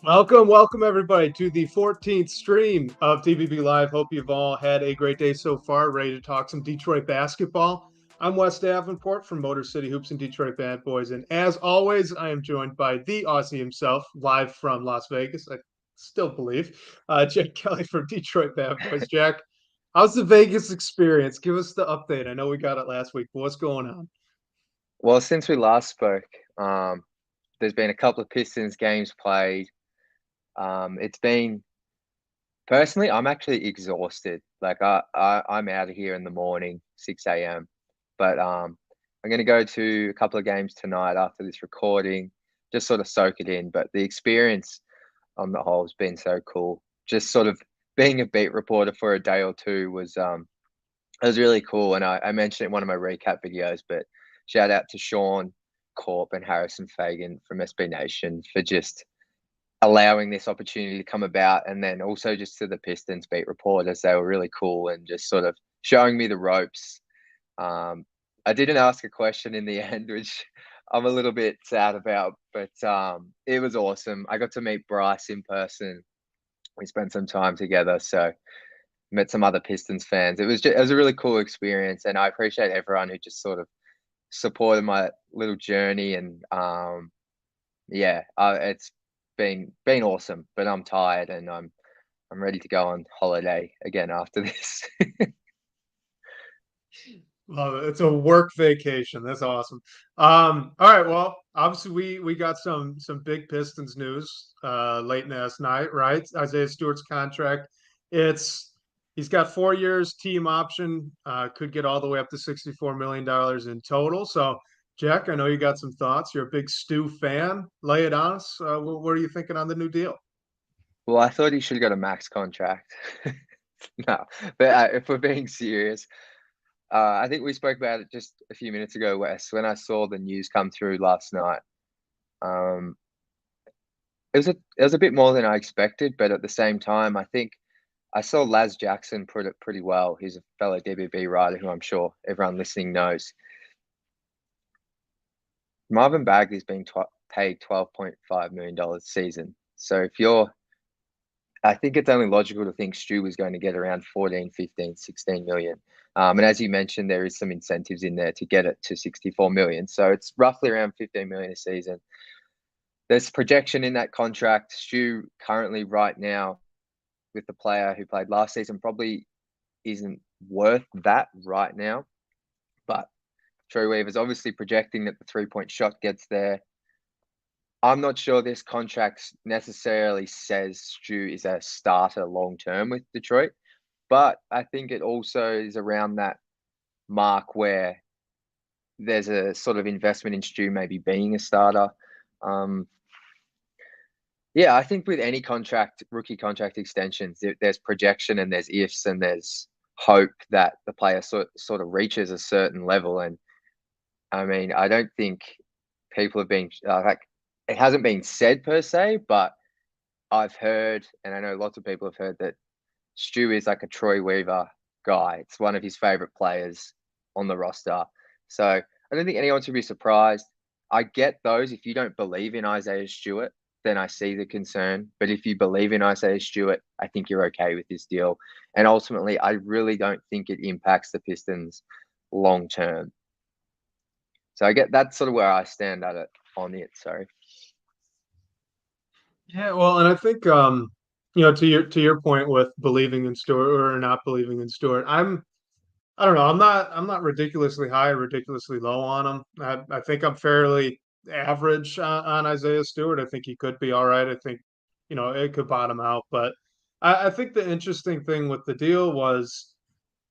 Welcome everybody to the 14th stream of DBB Live. Hope you've all had a great day so far. Ready to talk some Detroit basketball. I'm Wes Davenport from Motor City Hoops and Detroit Bad Boys, and as always, I am joined by the Aussie himself, live from Las Vegas. I still believe Jack Kelly from Detroit Bad Boys. Jack, how's the Vegas experience? Give us the update. I know we got it last week, but what's going on? Well, since we last spoke, there's been a couple of Pistons games played. It's been personally, I'm actually exhausted. I'm out of here in the morning, 6 a.m. But I'm gonna go to a couple of games tonight after this recording, just sort of soak it in. But the experience on the whole has been so cool. Just sort of being a beat reporter for a day or two was really cool. And I mentioned it in one of my recap videos, but shout out to Sean Corp and Harrison Fagan from SB Nation for just allowing this opportunity to come about. And then also just to the Pistons beat reporters, they were really cool and just sort of showing me the ropes. I didn't ask a question in the end, which I'm a little bit sad about, but it was awesome. I got to meet Bryce in person. We spent some time together. So met some other Pistons fans. It was a really cool experience, and I appreciate everyone who just sort of supported my little journey. And it's been awesome. But I'm tired, and I'm ready to go on holiday again after this. Love it. It's a work vacation. That's awesome. All right. Well, obviously we got some big Pistons news late last night, right? Isaiah Stewart's contract. It's he's got 4 years, team option, could get all the way up to $64 million in total. So, Jack, I know you got some thoughts. You're a big Stu fan. Lay it on us. What are you thinking on the new deal? Well, I thought he should have got a max contract. No, but if we're being serious, I think we spoke about it just a few minutes ago, Wes, when I saw the news come through last night. Um, it was a bit more than I expected, but at the same time, I think I saw Laz Jackson put it pretty well. He's a fellow DBB writer who I'm sure everyone listening knows. Marvin Bagley's being paid $12.5 million a season. So I think it's only logical to think Stu was going to get around 14, 15, 16 million. And as you mentioned, there is some incentives in there to get it to 64 million. So it's roughly around 15 million a season. There's projection in that contract. Stu currently right now with the player who played last season probably isn't worth that right now. But Troy Weaver's obviously projecting that the 3-point shot gets there. I'm not sure this contract necessarily says Stu is a starter long term with Detroit, but I think it also is around that mark where there's a sort of investment in Stu maybe being a starter. Um, yeah, I think with any rookie contract extensions, there's projection and there's ifs and there's hope that the player sort of reaches a certain level. And I mean, I don't think people have been like it hasn't been said per se, but I've heard, and I know lots of people have heard that Stu is like a Troy Weaver guy. It's one of his favorite players on the roster. So I don't think anyone should be surprised. I get those. If you don't believe in Isaiah Stewart, then I see the concern. But if you believe in Isaiah Stewart, I think you're okay with this deal. And ultimately, I really don't think it impacts the Pistons long term. So I get that's sort of where I stand at it on it. Sorry. Yeah, well, and I think to your point with believing in Stewart or not believing in Stewart, I don't know, I'm not ridiculously high or ridiculously low on him. I think I'm fairly average on Isaiah Stewart. I think he could be all right. I think it could bottom out, but I think the interesting thing with the deal was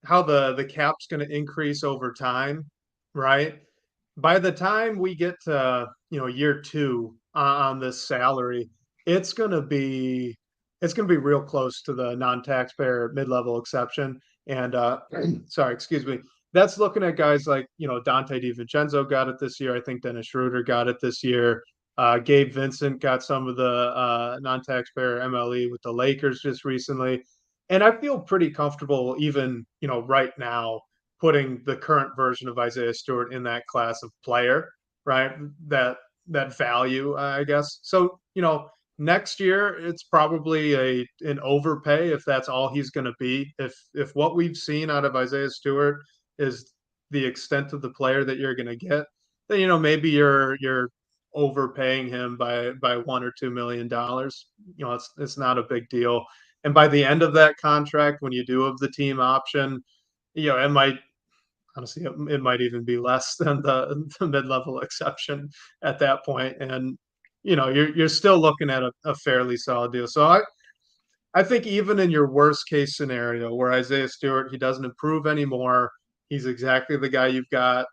how the cap's going to increase over time, right? By the time we get to year two on this salary, it's going to be it's going to be real close to the non-taxpayer mid-level exception. And sorry, excuse me. That's looking at guys like Dante DiVincenzo got it this year. I think Dennis Schroeder got it this year. Gabe Vincent got some of the non-taxpayer MLE with the Lakers just recently. And I feel pretty comfortable even, right now putting the current version of Isaiah Stewart in that class of player, right? That value, I guess. So, next year it's probably an overpay if that's all he's going to be. If what we've seen out of Isaiah Stewart is the extent of the player that you're going to get, then maybe you're overpaying him by $1 or $2 million. It's not a big deal. And by the end of that contract, when you do have the team option, it might honestly it might even be less than the mid-level exception at that point. And you're still looking at a fairly solid deal. So I think even in your worst case scenario where Isaiah Stewart, he doesn't improve anymore, he's exactly the guy you've got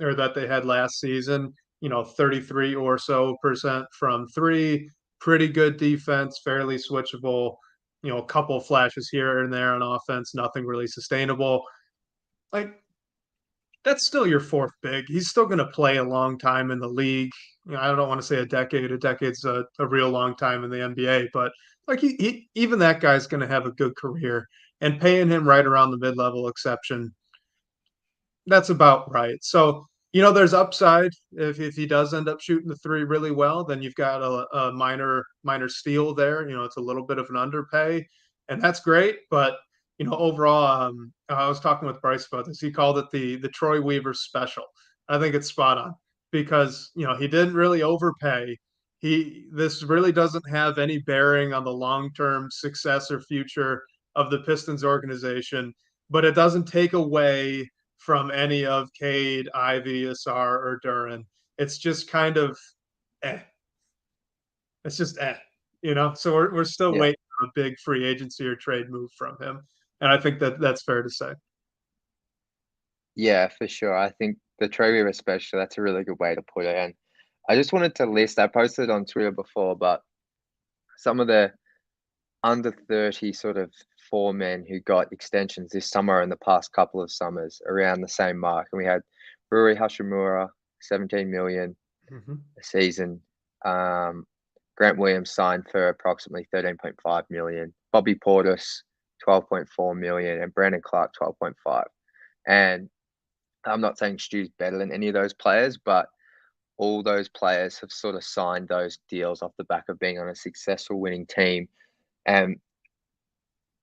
or that they had last season, 33 or so percent from three, pretty good defense, fairly switchable, a couple flashes here and there on offense, nothing really sustainable. Like, that's still your fourth big. He's still going to play a long time in the league. I don't want to say a decade. A decade's a real long time in the NBA, but like even that guy's going to have a good career. And paying him right around the mid-level exception, that's about right. So, there's upside if he does end up shooting the three really well, then you've got a minor steal there. It's a little bit of an underpay, and that's great. But overall, I was talking with Bryce about this. He called it the Troy Weaver special. I think it's spot on because he didn't really overpay. This really doesn't have any bearing on the long-term success or future of the Pistons organization, but it doesn't take away from any of Cade, Ivy, Asar, or Duran. It's just kind of eh. It's just eh. So we're still Yeah. waiting for a big free agency or trade move from him, and I think that's fair to say. Yeah, for sure. I think the Troy Weaver special, that's a really good way to put it. And I just wanted to list, I posted on Twitter before, but some of the under 30 sort of four men who got extensions this summer and the past couple of summers around the same mark. And we had Rui Hashimura, 17 million Mm-hmm. a season. Grant Williams signed for approximately 13.5 million. Bobby Portis, 12.4 million, and Brandon Clark, 12.5. And I'm not saying Stu's better than any of those players, but all those players have sort of signed those deals off the back of being on a successful winning team. And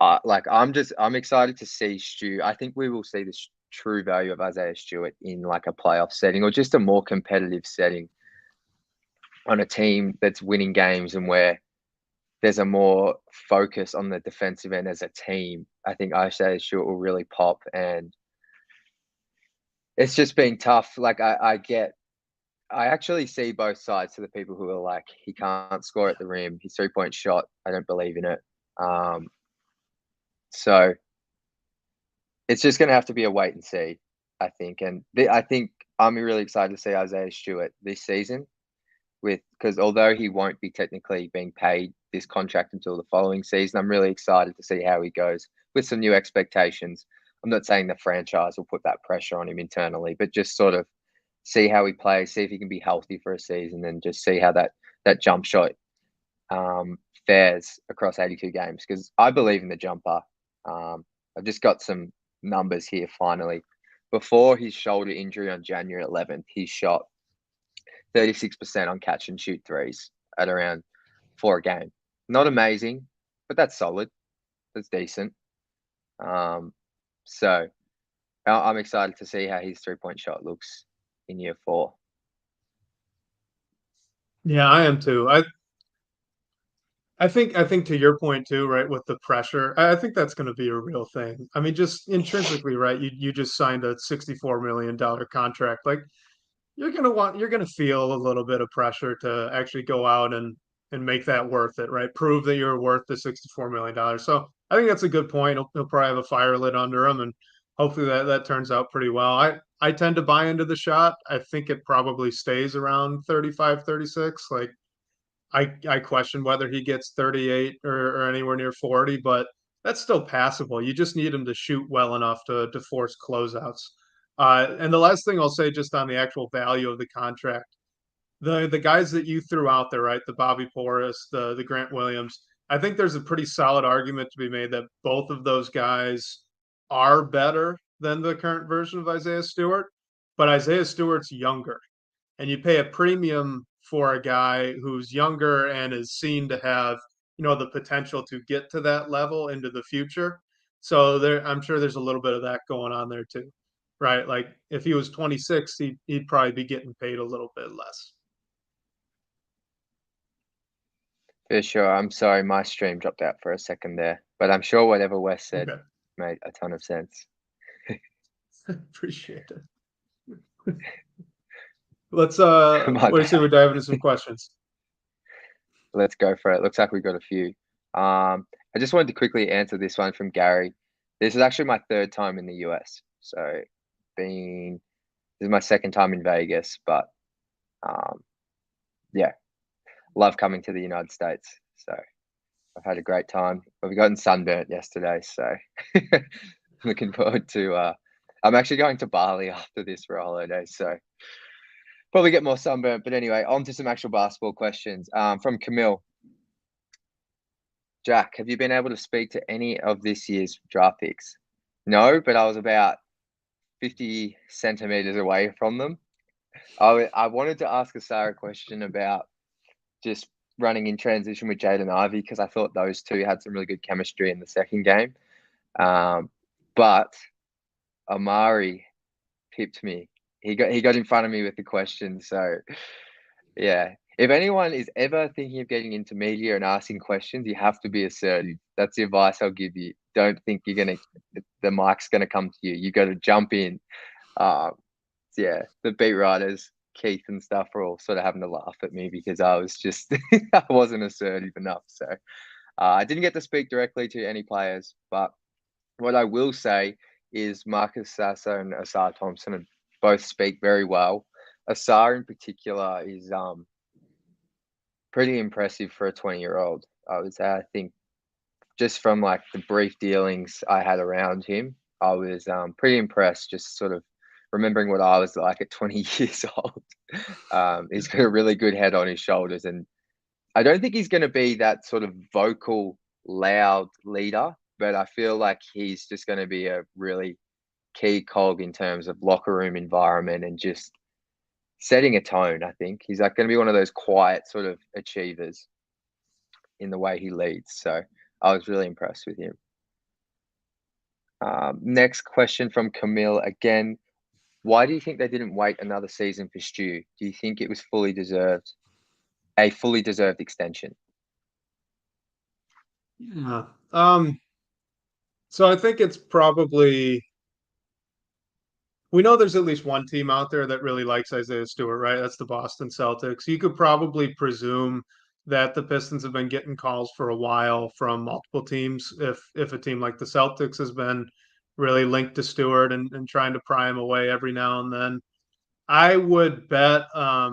I'm excited to see Stu. I think we will see the true value of Isaiah Stewart in like a playoff setting or just a more competitive setting on a team that's winning games and where there's a more focus on the defensive end as a team. I think Isaiah Stewart will really pop, and it's just been tough. Like I actually see both sides to the people who are like, he can't score at the rim. His 3-point shot, I don't believe in it. So it's just going to have to be a wait and see, I think. And I think I'm really excited to see Isaiah Stewart this season because although he won't be technically being paid this contract until the following season, I'm really excited to see how he goes with some new expectations. I'm not saying the franchise will put that pressure on him internally, but just sort of see how he plays, see if he can be healthy for a season, and just see how that jump shot fares across 82 games. Because I believe in the jumper. I've just got some numbers here finally. Before his shoulder injury on January 11th, he shot 36% on catch and shoot threes at around 4 a game. Not amazing, but that's solid. That's decent. So I'm excited to see how his 3-point shot looks in year 4. Yeah, I am too. I think to your point too, right, with the pressure, I think that's going to be a real thing. I mean, just intrinsically, right? You just signed a $64 million contract. Like you're gonna feel a little bit of pressure to actually go out and make that worth it, right? Prove that you're worth the $64 million. So I think that's a good point. He'll probably have a fire lit under him, and hopefully that turns out pretty well. I tend to buy into the shot. I think it probably stays around 35, 36. Like I question whether he gets 38 or anywhere near 40, but that's still passable. You just need him to shoot well enough to force closeouts. And the last thing I'll say just on the actual value of the contract, the guys that you threw out there, right? The Bobby Portis, the Grant Williams. I think there's a pretty solid argument to be made that both of those guys are better than the current version of Isaiah Stewart, but Isaiah Stewart's younger and you pay a premium for a guy who's younger and is seen to have, the potential to get to that level into the future. So I'm sure there's a little bit of that going on there too, right? Like if he was 26, he'd probably be getting paid a little bit less. For sure. I'm sorry, my stream dropped out for a second there, but I'm sure whatever Wes said Okay, made a ton of sense. appreciate it. Let's My what do you say bad. we dive into some questions? Let's go for it. Looks like we got a few. I just wanted to quickly answer this one from Gary. This is actually my third time in the US. So this is my second time in Vegas, but um, yeah, love coming to the United States. So I've had a great time. We've gotten sunburnt yesterday, so looking forward to. I'm actually going to Bali after this for a holiday, so probably get more sunburnt. But anyway, on to some actual basketball questions. From Camille. Jack, have you been able to speak to any of this year's draft picks? No, but I was about 50 centimeters away from them. I wanted to ask a Sarah question about just running in transition with Jaden Ivey because I thought those two had some really good chemistry in the second game. But Amari pipped me. He got in front of me with the question. So yeah, if anyone is ever thinking of getting into media and asking questions, you have to be assertive. That's the advice I'll give you. Don't think the mic's gonna come to you. You got to jump in. Yeah, the beat writers, Keith and stuff, were all sort of having to laugh at me because I was just I wasn't assertive enough. So I didn't get to speak directly to any players, but what I will say is Marcus Sasser and Asar Thompson both speak very well. Asar in particular is pretty impressive for a 20-year-old. I would say, I think just from like the brief dealings I had around him, I was pretty impressed just sort of remembering what I was like at 20 years old. He's got a really good head on his shoulders, and I don't think he's going to be that sort of vocal, loud leader, but I feel like he's just going to be a really key cog in terms of locker room environment and just setting a tone. I think he's like going to be one of those quiet sort of achievers in the way he leads. So I was really impressed with him. Next question from Camille again. Why do you think they didn't wait another season for Stu? Do you think it was a fully deserved extension? Yeah. So I think it's probably we know there's at least one team out there that really likes Isaiah Stewart, right? That's the Boston Celtics. You could probably presume that the Pistons have been getting calls for a while from multiple teams. If a team like the Celtics has been really linked to Stewart and trying to pry him away every now and then, I would bet a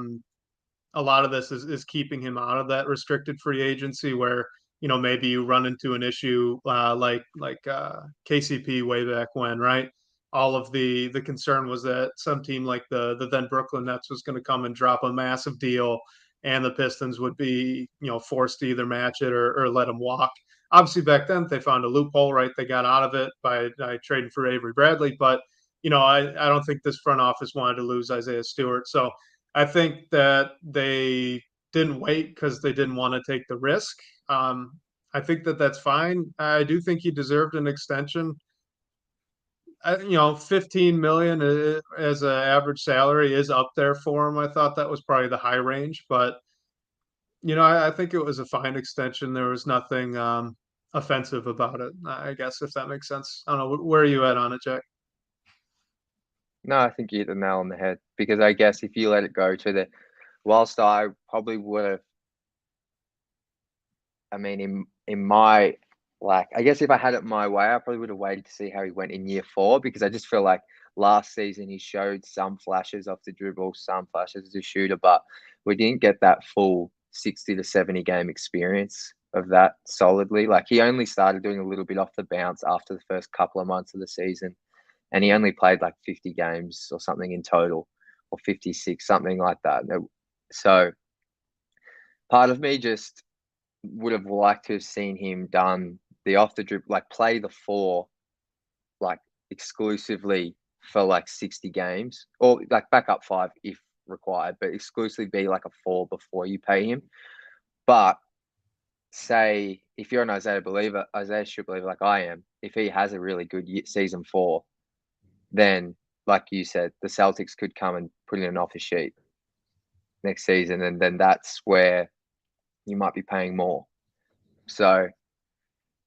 lot of this is keeping him out of that restricted free agency where maybe you run into an issue like KCP way back when, right? All of the concern was that some team like the then Brooklyn Nets was going to come and drop a massive deal, and the Pistons would be forced to either match it or let him walk. Obviously, back then they found a loophole, right? They got out of it by trading for Avery Bradley, but I don't think this front office wanted to lose Isaiah Stewart, so I think that they didn't wait because they didn't want to take the risk. I think that that's fine. I do think he deserved an extension. 15 million as an average salary is up there for him. I thought that was probably the high range, but I think it was a fine extension. There was nothing offensive about it. I guess if that makes sense. I don't know. Where are you at on it, Jack? No, I think you hit the nail on the head because I guess if you let it go to whilst I probably would have, I mean, in my, like, I guess if I had it my way, I probably would have waited to see how he went in year 4 because I just feel like last season he showed some flashes off the dribble, some flashes as a shooter, but we didn't get that full 60 to 70 game experience of that solidly. Like he only started doing a little bit off the bounce after the first couple of months of the season, and he only played like 50 games or something in total, or 56, something like that. So part of me just would have liked to have seen him done the off the dribble, like play the 4, like exclusively for like 60 games, or like back up 5 if required, but exclusively be like a 4 before you pay him. But say if you're an Isaiah Stewart believer like I am, if he has a really good season 4, then like you said, the Celtics could come and put in an offer sheet next season, and then that's where you might be paying more. So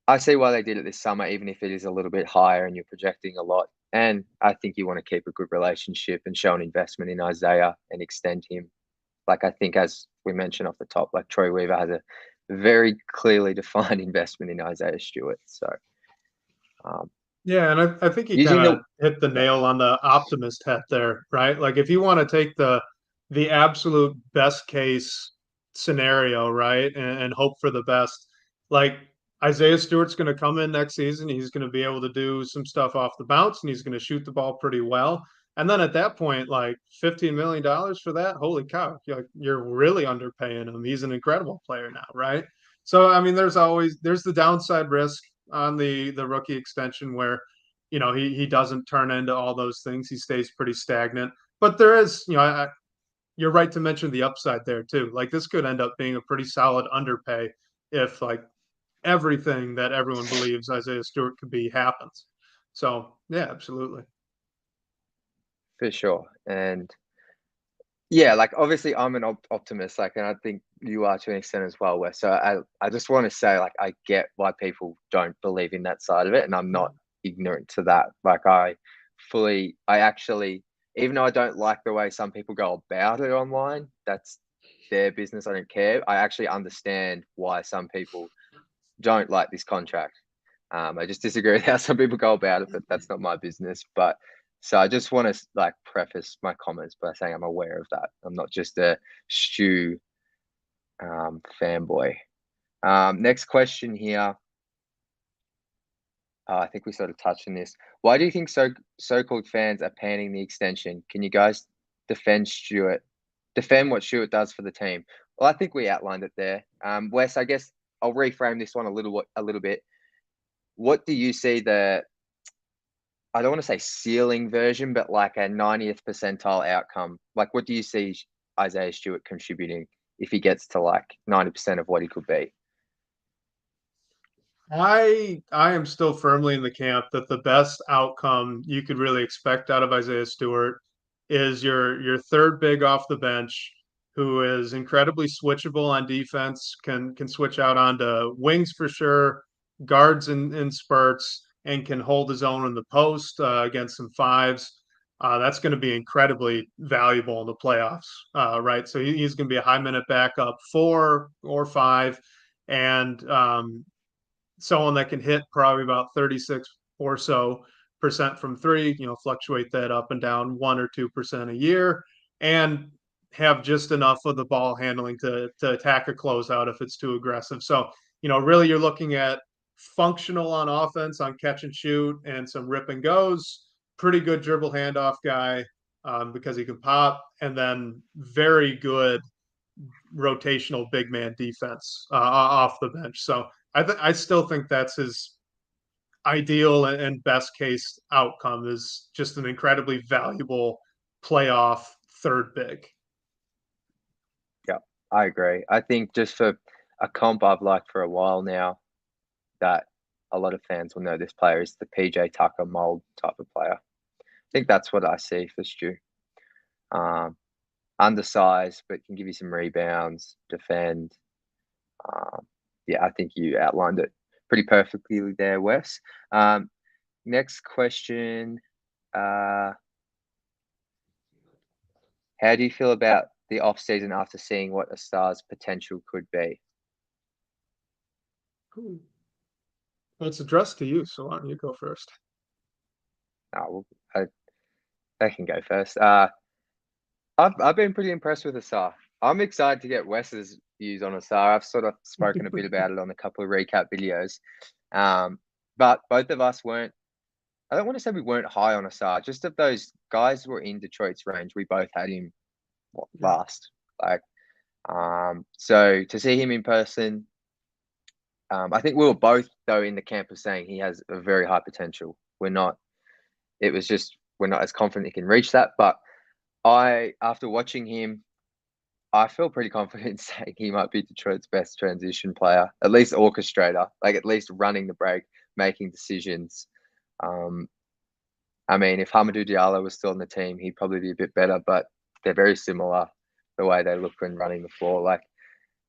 I see why they did it this summer, even if it is a little bit higher and you're projecting a lot. And I think you want to keep a good relationship and show an investment in Isaiah and extend him. Like I think, as we mentioned off the top, like Troy Weaver has a very clearly defined investment in Isaiah Stewart. So Yeah, and I think he kind using of the hit the nail on the optimist hat there, right? Like if you want to take the absolute best case scenario, right, and hope for the best, like Isaiah Stewart's going to come in next season, he's going to be able to do some stuff off the bounce, and he's going to shoot the ball pretty well. And then at that point, like $15 million for that, holy cow, you're really underpaying him. He's an incredible player now, right? So I mean, there's the downside risk on the rookie extension where he doesn't turn into all those things. He stays pretty stagnant. But there is, you're right to mention the upside there too. Like this could end up being a pretty solid underpay if like everything that everyone believes Isaiah Stewart could be happens. So yeah, absolutely. for sure. And yeah, like obviously I'm an optimist, like, and I think you are to an extent as well, Wes. So I just want to say, like, I get why people don't believe in that side of it, and I'm not ignorant to that. Like, I actually, even though I don't like the way some people go about it online, that's their business. I don't care. I actually understand why some people don't like this contract. I just disagree with how some people go about it, but that's not my business. But so I just want to like preface my comments by saying I'm aware of that. I'm not just a Stu fanboy. Next question here. I think we sort of touched on this. Why do you think so-called fans are panning the extension? Can you guys defend Stewart? Defend what Stewart does for the team? Well, I think we outlined it there. Wes, I guess I'll reframe this one a little bit. What do you see I don't want to say ceiling version, but like a 90th percentile outcome? Like, what do you see Isaiah Stewart contributing if he gets to like 90% of what he could be? I am still firmly in the camp that the best outcome you could really expect out of Isaiah Stewart is your third big off the bench who is incredibly switchable on defense, can switch out onto wings for sure, guards in spurts, and can hold his own in the post against some fives. That's going to be incredibly valuable in the playoffs, right? So he's going to be a high minute backup 4 or 5, and someone that can hit probably about 36 or so percent from three, fluctuate that up and down 1 or 2% a year, and have just enough of the ball handling to attack a closeout if it's too aggressive. So, really you're looking at functional on offense on catch and shoot and some rip and goes, pretty good dribble handoff guy because he can pop, and then very good rotational big man defense off the bench. So I still think that's his ideal and best case outcome is just an incredibly valuable playoff third big. Yeah, I agree. I think just for a comp I've liked for a while now, that a lot of fans will know this player is the PJ Tucker mold type of player. I think that's what I see for Stu. Undersized, but can give you some rebounds, defend. Yeah, I think you outlined it pretty perfectly there, Wes. Next question. How do you feel about the off season after seeing what a star's potential could be? Cool. Well, it's addressed to you, so why don't you go first? Well, I can go first. I've been pretty impressed with Asar. I'm excited to get Wes's views on Asar. I've sort of spoken a bit about it on a couple of recap videos. But both of us weren't, I don't want to say we weren't high on Asar, just of those guys who were in Detroit's range, we both had him last. Like, so to see him in person, I think we were both though in the camp of saying he has a very high potential. We're not as confident he can reach that, but after watching him, I feel pretty confident saying he might be Detroit's best transition player, at least orchestrator, like at least running the break, making decisions. Um, I mean, if Hamidou Diallo was still on the team, he'd probably be a bit better, but they're very similar the way they look when running the floor. Like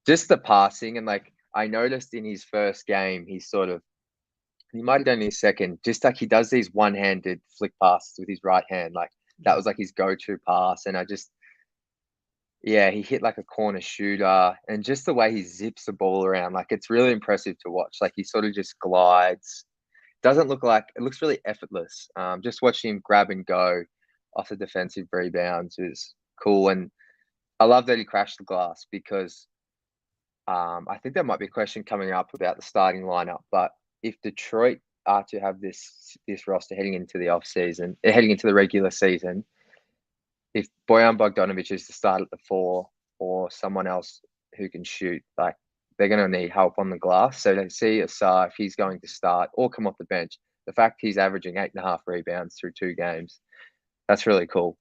just the passing, and like I noticed in his first game, he might have done his second, just like he does these one-handed flick passes with his right hand. Like that was like his go-to pass. And yeah, he hit like a corner shooter, and just the way he zips the ball around, like it's really impressive to watch. Like he sort of just glides. Doesn't look like it looks really effortless. Just watching him grab and go off the defensive rebounds is cool. And I love that he crashed the glass because I think there might be a question coming up about the starting lineup. But if Detroit are to have this roster heading into the off season, heading into the regular season, if Bojan Bogdanovic is to start at the 4 or someone else who can shoot, like they're going to need help on the glass. So to see Asar, if he's going to start or come off the bench, the fact he's averaging 8.5 rebounds through 2 games, that's really cool.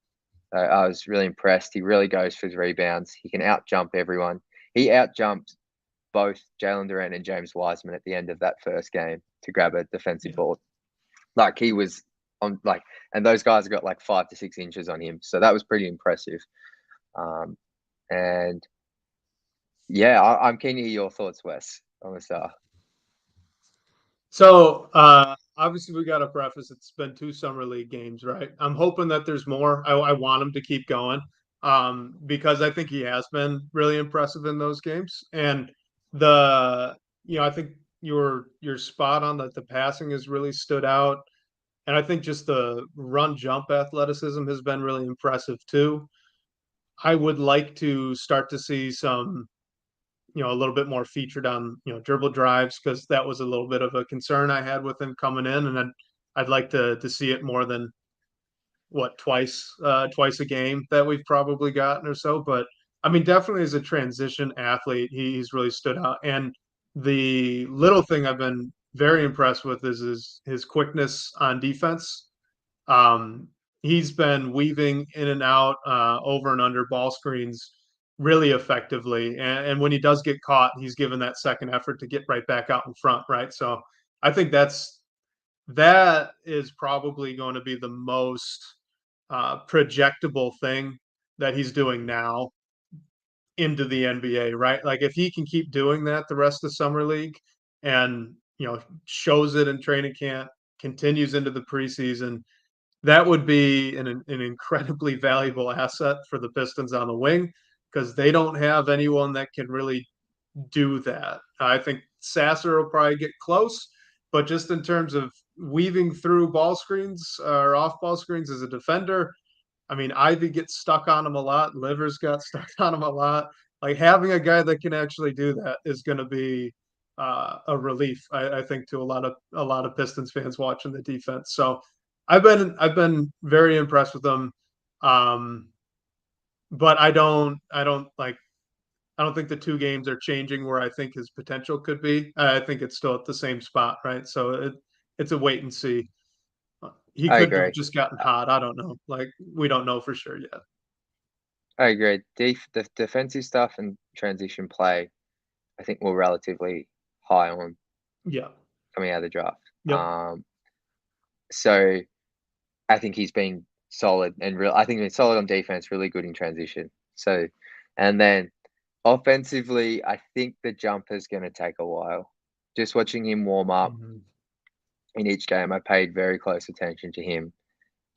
I was really impressed. He really goes for his rebounds. He can out jump everyone. He out jumped both Jalen Durant and James Wiseman at the end of that first game to grab a defensive board. Like he was on like, and those guys got like 5 to 6 inches on him. So that was pretty impressive. And yeah, I'm keen to hear your thoughts, Wes, on the star. So obviously we got to preface it's been 2 summer league games, right? I'm hoping that there's more. I want him to keep going because I think he has been really impressive in those games. And I think you're spot on that the passing has really stood out. And I think just the run jump athleticism has been really impressive too. I would like to start to see some, a little bit more featured on, dribble drives because that was a little bit of a concern I had with him coming in, and then I'd like to see it more than twice a game that we've probably gotten or so. But I mean, definitely as a transition athlete, he's really stood out. And the little thing I've been very impressed with is his quickness on defense. Um, he's been weaving in and out, over and under ball screens really effectively. And when he does get caught, he's given that second effort to get right back out in front, right? So I think that is probably going to be the most projectable thing that he's doing now into the NBA, right? Like if he can keep doing that the rest of summer league and shows it in training camp, continues into the preseason, that would be an incredibly valuable asset for the Pistons on the wing because they don't have anyone that can really do that. I think Sasser will probably get close, but just in terms of weaving through ball screens or off ball screens as a defender, I mean, Ivy gets stuck on him a lot. Livers got stuck on him a lot. Like having a guy that can actually do that is going to be a relief, I think, to a lot of Pistons fans watching the defense. So I've been very impressed with them, but I don't think the 2 games are changing where I think his potential could be. I think it's still at the same spot, right? So it's a wait and see. He I could have agree. just gotten hot. I don't know. Like we don't know for sure yet. I agree. The defensive stuff and transition play, I think we're relatively high on Yeah. coming out of the draft. Yep. So I think he's been solid and real. I think he's solid on defense, really good in transition. So, and then offensively, I think the jumper is going to take a while. Just watching him warm up Mhm. in each game, I paid very close attention to him.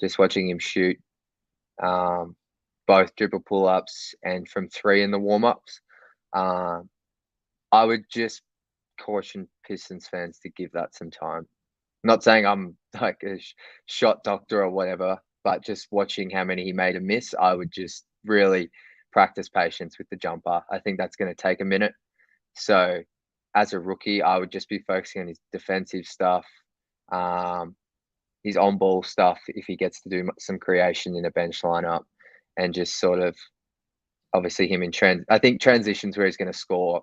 Just watching him shoot, both dribble pull ups and from 3 in the warm ups. I would just caution Pistons fans to give that some time. Not saying I'm like a shot doctor or whatever, but just watching how many he made a miss, I would just really practice patience with the jumper. I think that's going to take a minute. So as a rookie, I would just be focusing on his defensive stuff, his on ball stuff if he gets to do some creation in a bench lineup, and just sort of obviously him in trend. I think transitions where he's going to score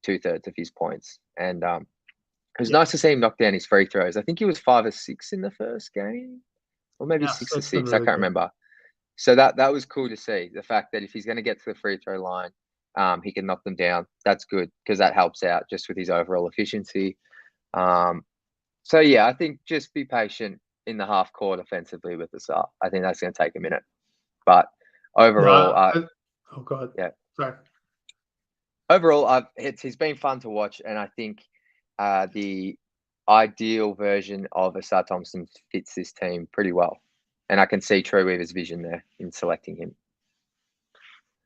2/3 of his points. And it was Yeah. nice to see him knock down his free throws. I think he was 5 or 6 in the first game, or maybe Yes, 6 or that's been 6. I really can't good. remember. So that was cool to see. The fact that if he's going to get to the free throw line, he can knock them down. That's good because that helps out just with his overall efficiency. So yeah, I think just be patient in the half court offensively with the start. I think that's going to take a minute, but No, overall, oh god, yeah, sorry. overall, he's been fun to watch, and I think the ideal version of Asar Thompson fits this team pretty well, and I can see Troy Weaver's vision there in selecting him.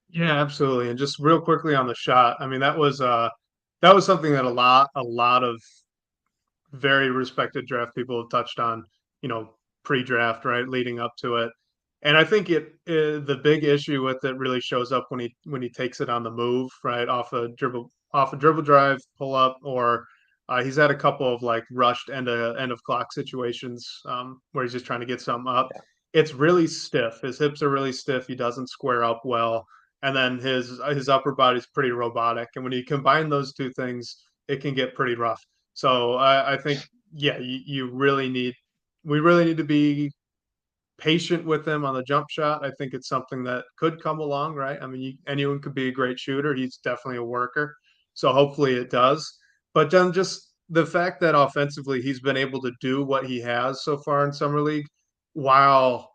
Yeah, absolutely. And just real quickly on the shot, I mean that was something that a lot of very respected draft people have touched on, you know, pre-draft, right, leading up to it. And I think the big issue with it really shows up when he takes it on the move, right, off a dribble drive, pull up, or he's had a couple of like rushed end of clock situations where he's just trying to get something up. Yeah, It's really stiff. His hips are really stiff. He doesn't square up well, and then his upper body's pretty robotic. And when you combine those two things, it can get pretty rough. So I think, yeah, we really need to be patient with him on the jump shot. I think it's something that could come along, right? I mean, anyone could be a great shooter. He's definitely a worker. So hopefully it does. But then just the fact that offensively he's been able to do what he has so far in Summer League, while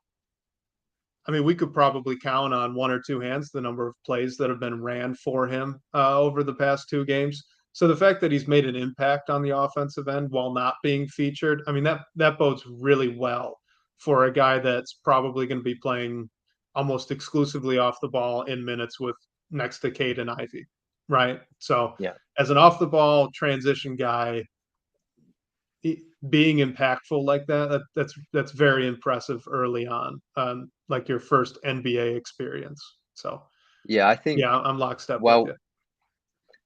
I mean, we could probably count on one or two hands the number of plays that have been ran for him over the past two games. So the fact that he's made an impact on the offensive end while not being featured, I mean that bodes really well for a guy that's probably going to be playing almost exclusively off the ball in minutes with next to Cade and Ivy, right? So yeah. as an off the ball transition guy, being impactful like that's very impressive early on, like your first NBA experience. So Yeah, I think yeah, I'm lockstep with you.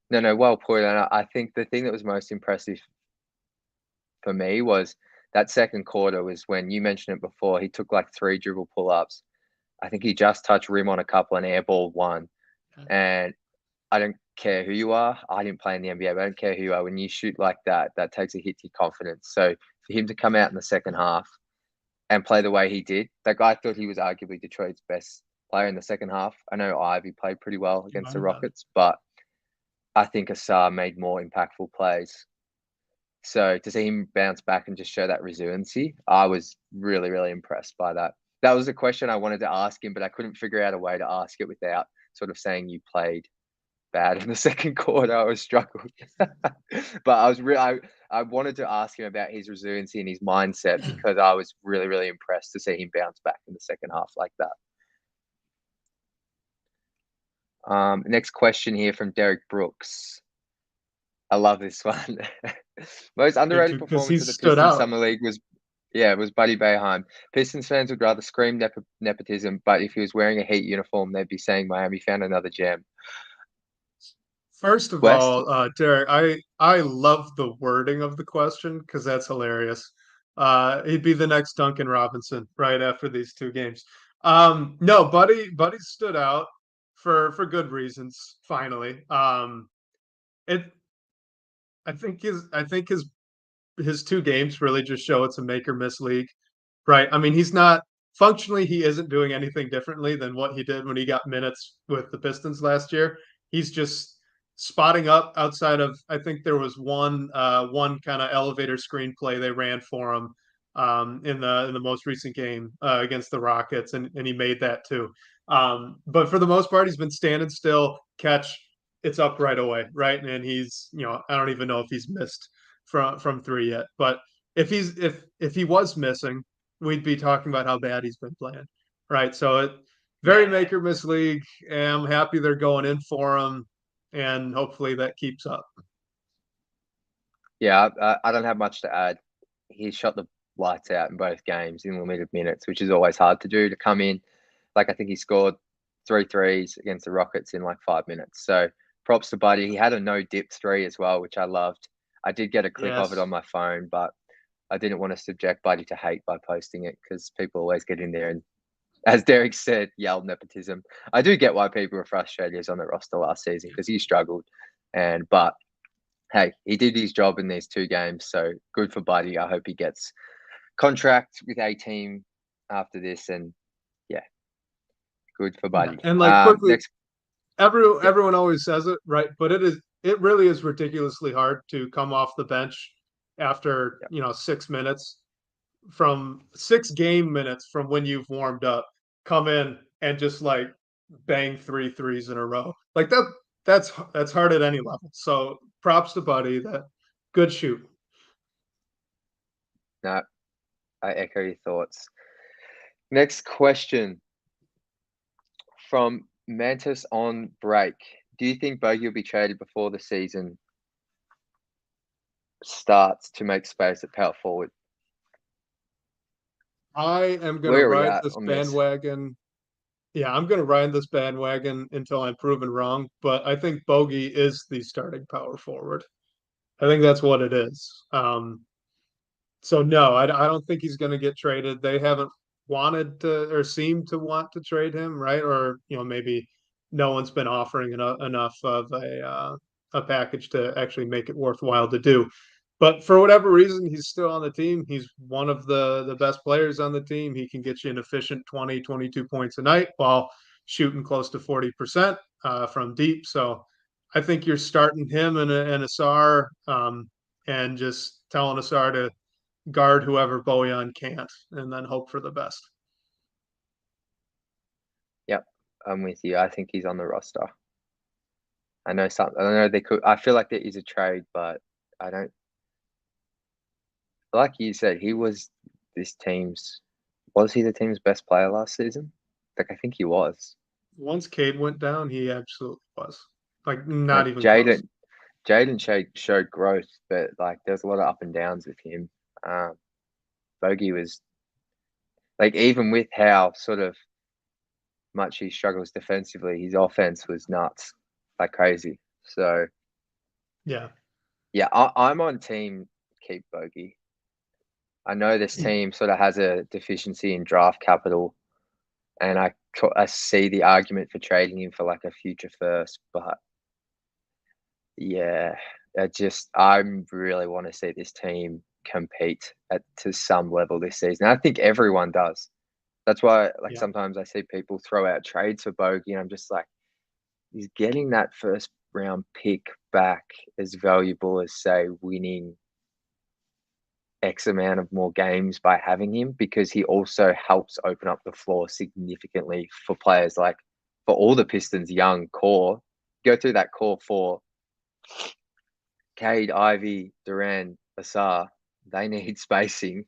well, no, well put. And I think the thing that was most impressive for me was that second quarter was when you mentioned it before. He took like 3 dribble pull ups. I think he just touched rim on a couple and airballed one. And I don't care who you are. I didn't play in the NBA, but I don't care who you are. When you shoot like that, that takes a hit to your confidence. So for him to come out in the second half and play the way he did, that guy thought he was arguably Detroit's best player in the second half. I know Ivy played pretty well He might against the have been. Rockets, but I think Asar made more impactful plays. So to see him bounce back and just show that resiliency, I was really, really impressed by that. That was a question I wanted to ask him, but I couldn't figure out a way to ask it without sort of saying you played bad in the second quarter. I was struggled, but I wanted to ask him about his resiliency and his mindset because I was really, really impressed to see him bounce back in the second half like that. Next question here from Derek Brooks. I love this one. Most Me underrated too, because performance of he's the stood Pistons out. summer league was, yeah, it was Buddy Boeheim. Pistons fans would rather scream nepotism, but if he was wearing a Heat uniform, they'd be saying Miami found another gem. First of West, all, Derek, I love the wording of the question because that's hilarious. He'd be the next Duncan Robinson right after these two games. No, Buddy stood out for good reasons. Finally, it I think his two games really just show it's a make or miss league, right? I mean, he's not functionally he isn't doing anything differently than what he did when he got minutes with the Pistons last year. He's just spotting up outside of I think there was one kind of elevator screen play they ran for him in the most recent game against the Rockets, and he made that too. But for the most part, he's been standing still, catch, it's up right away, right? And he's I don't even know if he's missed from three yet. But if he was missing, we'd be talking about how bad he's been playing, right? So it very make or miss league. And I'm happy they're going in for him, and hopefully that keeps up. yeah, I don't have much to add. He shot the lights out in both games in limited minutes, which is always hard to do to come in. Like I think he scored 3 threes against the Rockets in like 5 minutes. So props to Buddy. He had a no dip 3 as well, which I loved. I did get a clip of it Yes. on my phone, but I didn't want to subject Buddy to hate by posting it because people always get in there and, as Derek said, yell nepotism. I do get why people are frustrated. He was on the roster last season because he struggled, but hey, he did his job in these 2 games, so good for Buddy. I hope he gets contract with a team after this, and yeah. Good for Yeah. Buddy. And like quickly, Next, yep, everyone always says it, right? But it really is ridiculously hard to come off the bench after, yep. 6 minutes from 6 game minutes from when you've warmed up, come in and just like bang three threes in a row. Like that's hard at any level. So props to Buddy. That good shoot. No, I echo your thoughts. Next question from Mantis on break. Do you think Bogey will be traded before the season starts to make space at power forward? I am gonna Where are we ride at this on this? bandwagon. Yeah, I'm gonna ride this bandwagon until I'm proven wrong. But I think Bogey is the starting power forward. I think that's what it is. So no, I don't think he's going to get traded. They haven't wanted to or seemed to want to trade him, right? Or maybe no one's been offering enough of a package to actually make it worthwhile to do. But for whatever reason, he's still on the team. He's one of the best players on the team. He can get you an efficient 20, 22 points a night while shooting close to 40% from deep. So I think you're starting him and Asar and just telling Asar to guard whoever Bojan can't, and then hope for the best. Yep, I'm with you. I think he's on the roster. I know some. I know they could. I feel like there is a trade, but I don't. Like you said, he was this team's. Was he the team's best player last season? Like I think he was. Once Cade went down, he absolutely was. Like not Like even close. Jaden showed growth, but like there's a lot of up and downs with him. Um, Bogey was like even with how sort of much he struggles defensively, his offense was nuts, like crazy. So Yeah. yeah, I'm on team keep Bogey. I know this team sort of has a deficiency in draft capital, and I see the argument for trading him for like a future first, but yeah, I really want to see this team compete to some level this season. I think everyone does. That's why, like, Yeah. sometimes I see people throw out trades for Bogey, and I'm just like, is getting that first round pick back as valuable as, say, winning X amount of more games by having him? Because he also helps open up the floor significantly for players like for all the Pistons' young core. Go through that core for Cade, Ivy, Duran, Asar. They need spacing.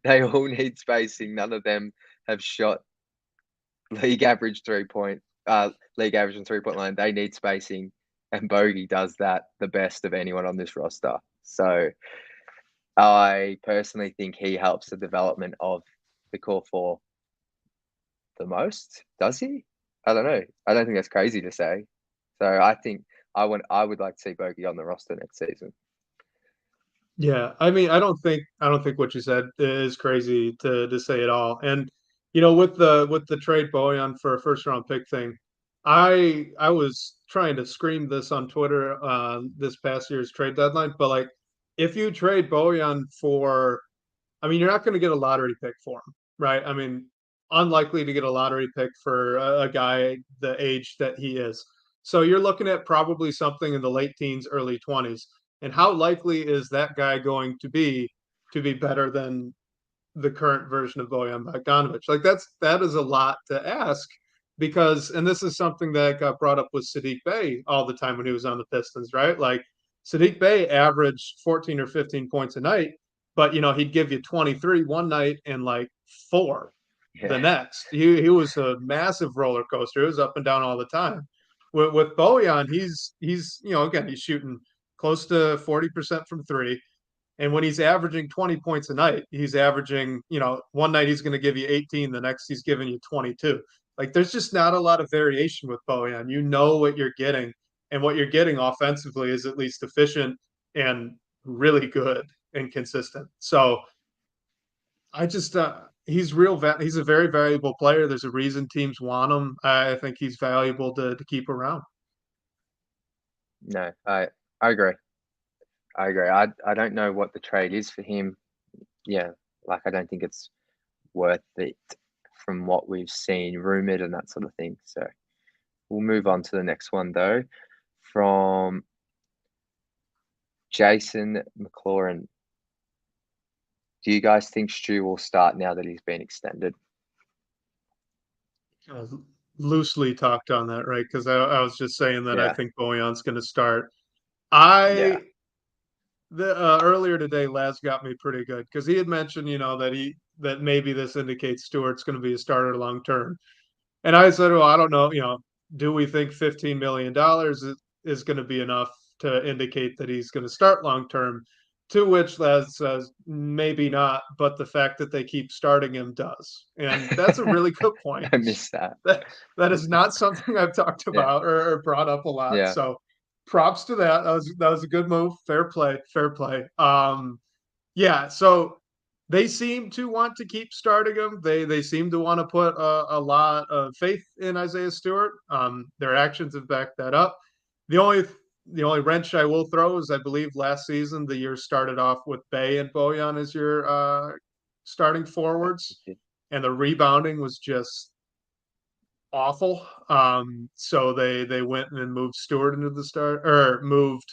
They all need spacing. None of them have shot league average league average and 3-point line. They need spacing, and Bogey does that the best of anyone on this roster. So I personally think he helps the development of the core four the most. Does he? I don't know. I don't think that's crazy to say. So I think I would like to see Bogey on the roster next season. Yeah. I mean, I don't think what you said is crazy to say at all. And with the trade Bojan for a first round pick thing, I was trying to scream this on Twitter this past year's trade deadline, but like if you trade Bojan for I mean, you're not going to get a lottery pick for him, right? I mean, unlikely to get a lottery pick for a guy the age that he is. So you're looking at probably something in the late teens, early 20s. And how likely is that guy going to be better than the current version of Bojan Bogdanovic? Like that is a lot to ask because and this is something that got brought up with Sadiq Bey all the time when he was on the Pistons, right? Like Sadiq Bey averaged 14 or 15 points a night, but he'd give you 23 one night and like four the Yeah, next. He was a massive roller coaster. It was up and down all the time. With Bojan, he's again he's shooting close to 40% from three. And when he's averaging 20 points a night, he's averaging, one night he's going to give you 18, the next he's giving you 22. Like there's just not a lot of variation with Bojan. You know what you're getting, and what you're getting offensively is at least efficient and really good and consistent. So I just he's a very valuable player. There's a reason teams want him. I think he's valuable to keep around. no, I agree. I agree. I don't know what the trade is for him. Yeah, like I don't think it's worth it from what we've seen, rumored and that sort of thing. So we'll move on to the next one though, from Jason McLaurin. Do you guys think Stu will start now that he's been extended? Loosely talked on that, right? Because I was just saying that I Yeah, think Boyan's going to start. yeah, I the earlier today, Laz got me pretty good because he had mentioned, that maybe this indicates Stewart's going to be a starter long term, and I said, well, I don't know, do we think $15 million is going to be enough to indicate that he's going to start long term? To which Laz says, maybe not, but the fact that they keep starting him does, and that's a really good point. I missed that. That is not something I've talked Yeah, about or brought up a lot. yeah. So props to that. That was a good move. Fair play. Fair play. Yeah. So they seem to want to keep starting him. They seem to want to put a lot of faith in Isaiah Stewart. Their actions have backed that up. The only the only wrench I will throw is I believe last season the year started off with Bay and Bojan as your starting forwards, and the rebounding was just awful. So they went and moved Stewart into the start, or moved,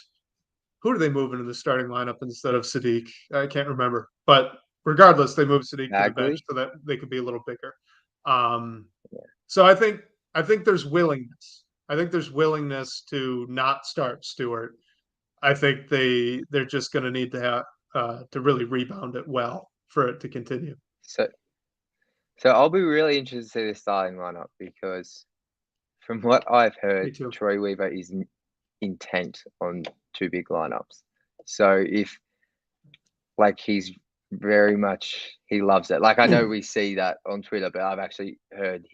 who did they move into the starting lineup instead of Sadiq? I can't remember, but regardless, they moved Sadiq to the bench Bagley? so that they could be a little bigger. Um, so I think there's willingness. I think there's willingness to not start Stewart. I think they're just going to need to have to really rebound it well for it to continue. So, so I'll be really interested to see the starting lineup because from what I've Me heard, too. Troy Weaver is intent on two big lineups. So if like he's very much he loves it. Like I know we see that on Twitter, but I've actually heard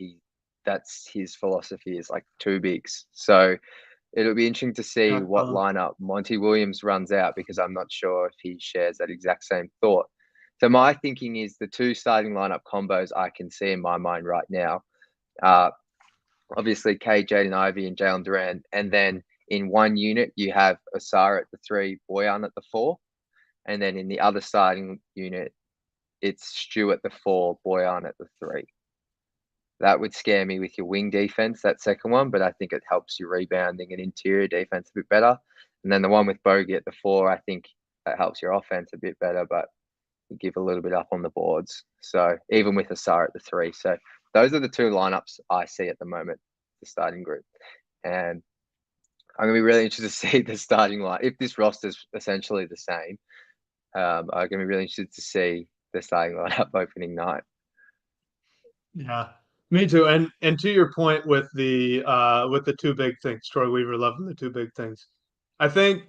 that's his philosophy is like two bigs. So it'll be interesting to see Yeah, what lineup Monty Williams runs out because I'm not sure if he shares that exact same thought. So my thinking is the two starting lineup combos I can see in my mind right now. Obviously K, Jaden Ivey, and Jalen Duran, and then in one unit you have Osara at the 3, Boyan at the 4, and then in the other starting unit it's Stu at the 4, Boyan at the 3. That would scare me with your wing defense, that second one, but I think it helps your rebounding and interior defense a bit better. And then the one with Bogey at the 4, I think that helps your offense a bit better, but you give a little bit up on the boards. So even with Asar at the 3. So those are the two lineups I see at the moment, the starting group. And I'm going to be really interested to see the starting line. If this roster is essentially the same, I'm going to be really interested to see the starting lineup opening night. Yeah, me too. And to your point with the two big things, Troy Weaver loving the two big things. I think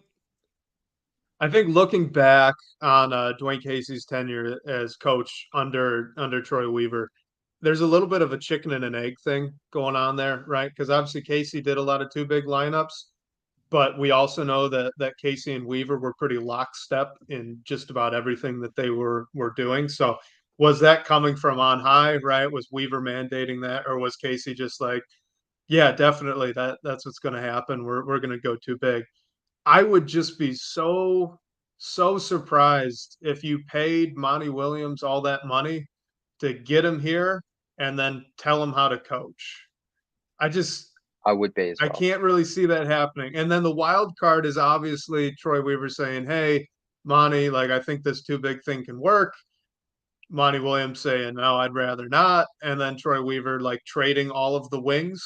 I think looking back on Dwayne Casey's tenure as coach under Troy Weaver, there's a little bit of a chicken and an egg thing going on there, right? Because obviously Casey did a lot of two big lineups, but we also know that Casey and Weaver were pretty lockstep in just about everything that they were doing. So was that coming from on high, right? Was Weaver mandating that, or was Casey just like, yeah, definitely that's what's going to happen. We're going to go too big. I would just be so surprised if you paid Monty Williams all that money to get him here and then tell him how to coach. I just I would be as I well. can't really see that happening. And then the wild card is obviously Troy Weaver saying, "Hey, Monty, like I think this too big thing can work." Monty Williams saying, "No, I'd rather not." And then Troy Weaver like trading all of the wings.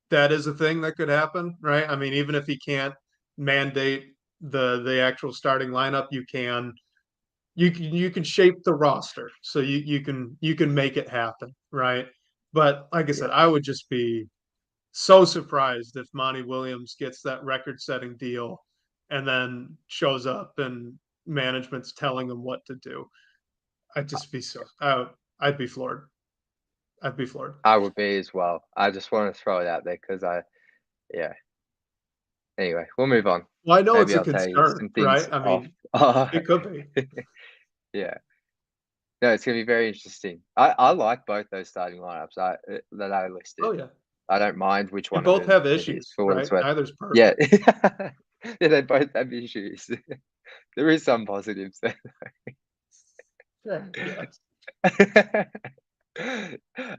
That is a thing that could happen, right? I mean, even if he can't mandate the actual starting lineup, you can shape the roster, so you can make it happen, right? But like I Yeah. said, I would just be so surprised if Monty Williams gets that record-setting deal and then shows up and management's telling him what to do. I'd just be so I'd be floored. I'd be floored. I would be as well. I just want to throw it out there because yeah. Anyway, we'll move on. Well, I know it's Maybe a I'll tell you concern, some things right? I off. mean, it could be. Yeah. No, it's gonna be very interesting. I like both those starting lineups that I Oh listed. yeah. I don't mind which They one of both them have it is issues, for what it's right? worth. Neither's Yeah. perfect. Yeah, they both have issues. There is some positives there. Yeah, yes.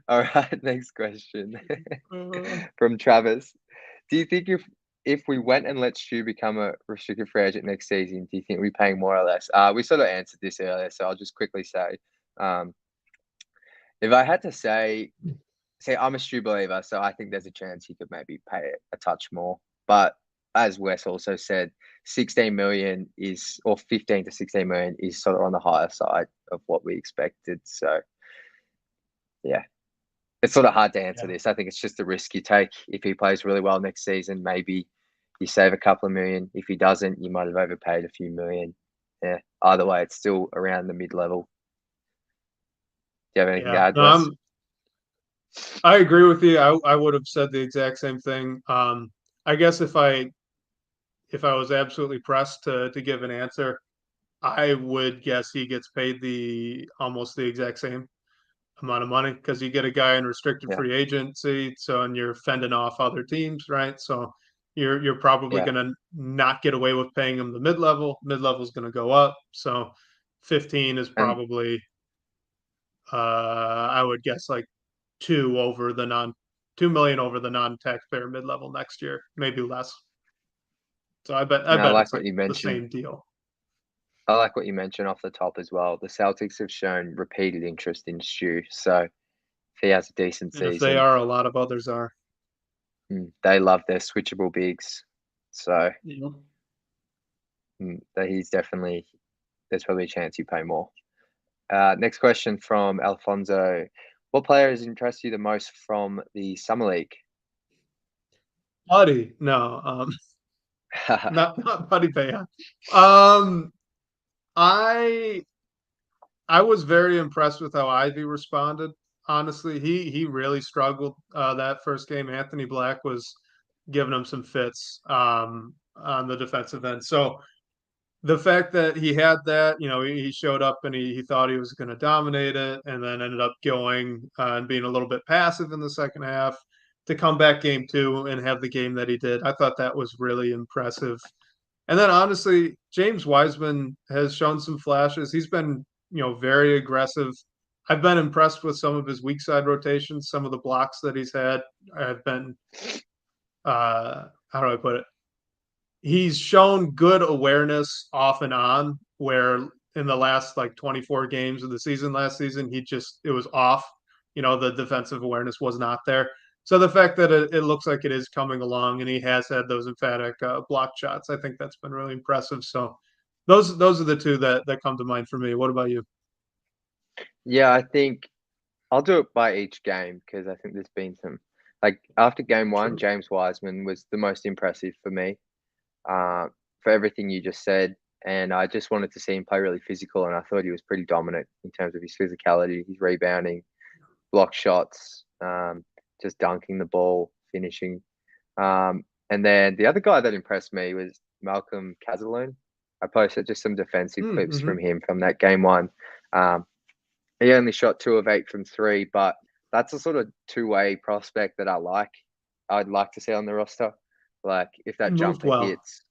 All All right, next question Uh, from Travis. Do you think if we went and let Stu become a restricted free agent next season, do you think we're paying more or less? We sort of answered this earlier, so I'll just quickly say, um, if I had to say I'm a Stu believer, so I think there's a chance he could maybe pay it a touch more. But as Wes also said, 16 million is, or 15 to 16 million is sort of on the higher side of what we expected. So yeah, it's sort of hard to answer yeah, this. I think it's just the risk you take. If he plays really well next season, maybe you save a couple of million. If he doesn't, you might have overpaid a few million. Yeah. Either way, it's still around the mid level. Do you have anything to yeah. add, No, Wes? I agree with you. I would have said the exact same thing. I guess if I was absolutely pressed to give an answer, I would guess he gets paid the almost the exact same amount of money because you get a guy in restricted Yeah. free agency, so and you're fending off other teams, right? So you're probably Yeah. going to not get away with paying him the mid level. Mid level is going to go up, so 15 is And probably I would guess like two over the non 2 million over the non taxpayer mid level next year, maybe less. So I I bet like it's what like you the mentioned. same deal. I like what you mentioned off the top as well. The Celtics have shown repeated interest in Stu. So if he has a decent And if they season, are, a lot of others are. they love their switchable bigs. So Yeah. that he's definitely, there's probably a chance you pay more. Next question from Alfonso. What player has impressed you the most from the Summer League? Buddy, no, not Buddy Paya. Um, I I was very impressed with how Ivy responded. Honestly, he really struggled that first game. Anthony Black was giving him some fits on the defensive end. So the fact that he had that, he showed up and he thought he was going to dominate it, and then ended up going and being a little bit passive in the second half to come back game two and have the game that he did. I thought that was really impressive. And then honestly, James Wiseman has shown some flashes. He's been, very aggressive. I've been impressed with some of his weak side rotations. Some of the blocks that he's had have been, how do I put it? He's shown good awareness off and on, where in the last like 24 games of the season last season, it was off. The defensive awareness was not there. So the fact that it looks like it is coming along and he has had those emphatic block shots, I think that's been really impressive. So those are the two that come to mind for me. What about you? Yeah, I think I'll do it by each game because I think there's been some, like after game one, Sure. James Wiseman was the most impressive for me, uh, for everything you just said. And I just wanted to see him play really physical, and I thought he was pretty dominant in terms of his physicality, his rebounding, block shots, just dunking the ball, finishing. And then the other guy that impressed me was Malcolm Kazaloon. I posted just some defensive clips Mm-hmm. from him from that game one. Um, he only shot 2 of 8 from three, but that's a sort of two-way prospect that I'd like to see on the roster. Like if He that moved jumper well. hits,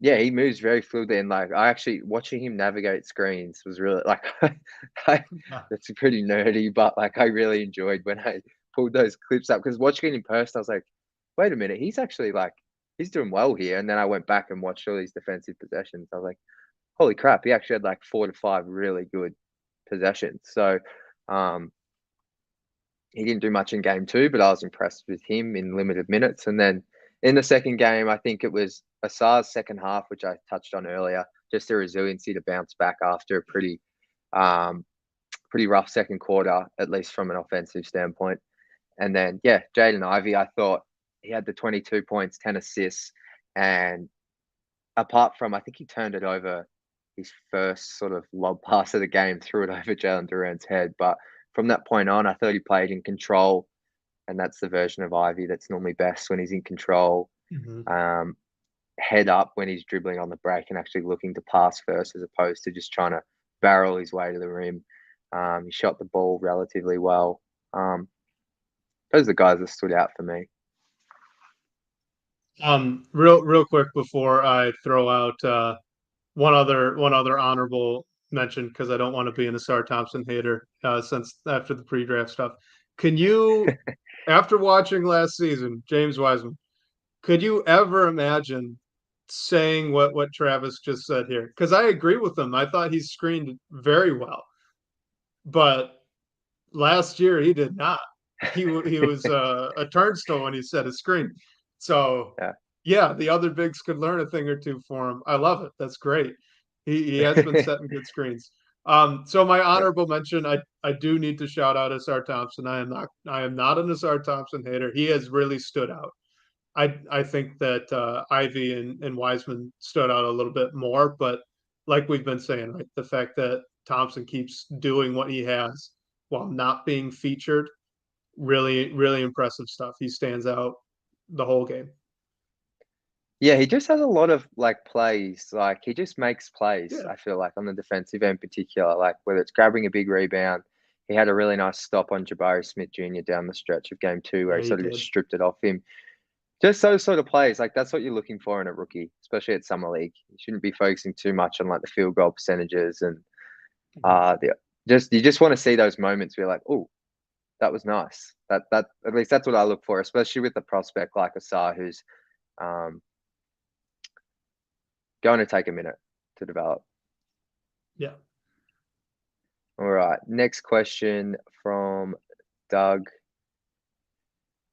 yeah, he moves very fluidly. And like I actually watching him navigate screens was really like I, Yeah. that's pretty nerdy, but like I really enjoyed when I pulled those clips up because watching it in person, I was like, wait a minute, he's actually like he's doing well here. And then I went back and watched all these defensive possessions. I was like, holy crap, he actually had like 4 to 5 really good possessions. So um, he didn't do much in game two, but I was impressed with him in limited minutes. And then in the second game, I think it was Asar's second half, which I touched on earlier, just the resiliency to bounce back after a um, pretty rough second quarter, at least from an offensive standpoint. And then, yeah, Jaden Ivey, I thought he had the 22 points, 10 assists. And apart from, I think he turned it over his first sort of lob pass of the game, threw it over Jalen Durant's head. But from that point on, I thought he played in control. And that's the version of Ivy that's normally best when he's in control. Mm-hmm. Um, Head up when he's dribbling on the break and actually looking to pass first as opposed to just trying to barrel his way to the rim. He shot the ball relatively well. Those are the guys that stood out for me. Real quick before I throw out one other honorable mention because I don't want to be an Asar Thompson hater since after the pre-draft stuff. Can you, after watching last season, James Wiseman, could you ever imagine saying what Travis just said here? Because I agree with him. I thought he screened very well, but last year he did not. He was a turnstile when he set a screen. So Yeah. yeah, the other bigs could learn a thing or two for him. I love it. That's great. He has been setting good screens. So my Yeah. honorable mention, I do need to shout out Asar Thompson. I am not an Asar Thompson hater. He has really stood out. I think that Ivy and Wiseman stood out a little bit more, but like we've been saying, right, the fact that Thompson keeps doing what he has while not being featured, really, really impressive stuff. He stands out the whole game. Yeah, he just has a lot of like plays. Like he just makes plays, Yeah, I feel like, on the defensive end in particular. Like whether it's grabbing a big rebound. He had a really nice stop on Jabari Smith Jr. down the stretch of game two where yeah, he he sort of just did. stripped it off him. Just those sort of plays, like that's what you're looking for in a rookie, especially at summer league. You shouldn't be focusing too much on like the field goal percentages and Mhm. the just you just want to see those moments where you're like, oh, that was nice. That at least that's what I look for, especially with the prospect like Asar, who's um, going to take a minute to develop. Yeah. All right, next question from Doug.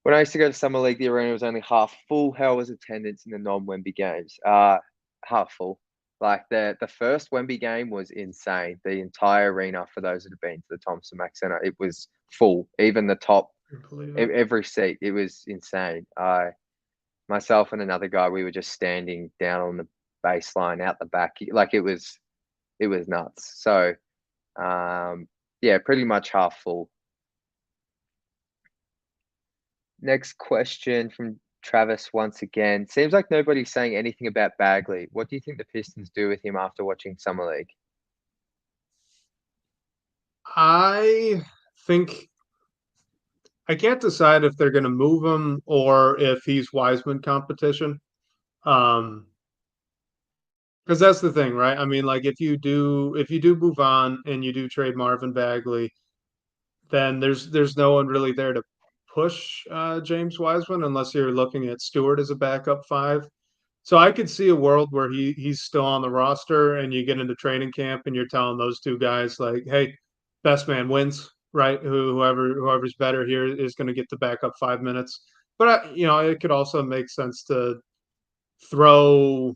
When I used to go to summer league, the arena was only half full. How was attendance in the non-Wemby games? Half full. Like the first Wemby game was insane. The entire arena, for those that have been to the Thompson Mack Center, it was full. Even the top, I believe it. every seat, it was insane. I myself and another guy, we were just standing down on the baseline out the back, like it was nuts. So yeah, pretty much half full. Next question from Travis once again. Seems like nobody's saying anything about Bagley. What do you think the Pistons do with him after watching Summer League? I think I can't decide if they're going to move him or if he's Wiseman competition. Um, because that's the thing, right? I mean, like if you do move on and you do trade Marvin Bagley, then there's no one really there to push James Wiseman unless you're looking at Stewart as a backup five. So I could see a world where he's still on the roster and you get into training camp and you're telling those two guys like, hey, best man wins, right? Whoever's better here is going to get the backup 5 minutes. But it could also make sense to throw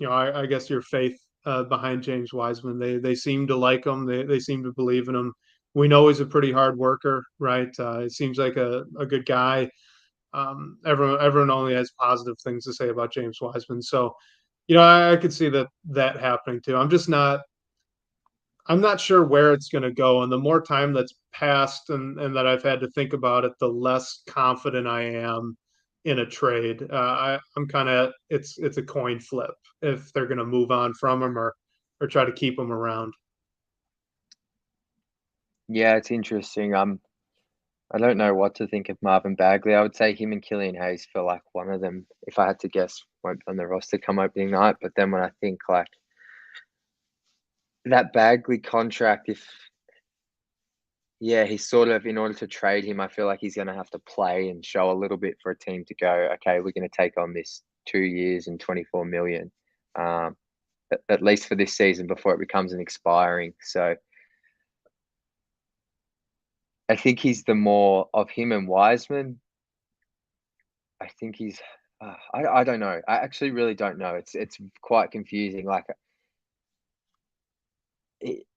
I guess your faith behind James Wiseman. They seem to like him. They seem to believe in him. We know he's a pretty hard worker, right? It seems like a good guy. Everyone only has positive things to say about James Wiseman. So, I could see that happening too. I'm not sure where it's going to go. And the more time that's passed and that I've had to think about it, the less confident I am in a trade. I'm kind of it's a coin flip if they're going to move on from him or try to keep him around. Yeah, it's interesting. I don't know what to think of Marvin Bagley. I would say him and Killian Hayes feel like one of them, if I had to guess, won't be on the roster come opening night. But then when I think like that Bagley contract, if yeah, he's sort of in order to trade him, I feel like he's going to have to play and show a little bit for a team to go, okay, we're going to take on this 2 years and 24 million, um, at least for this season before it becomes an expiring. So I think he's the more of him and Wiseman. I think he's. I don't know. I actually really don't know. It's quite confusing. Like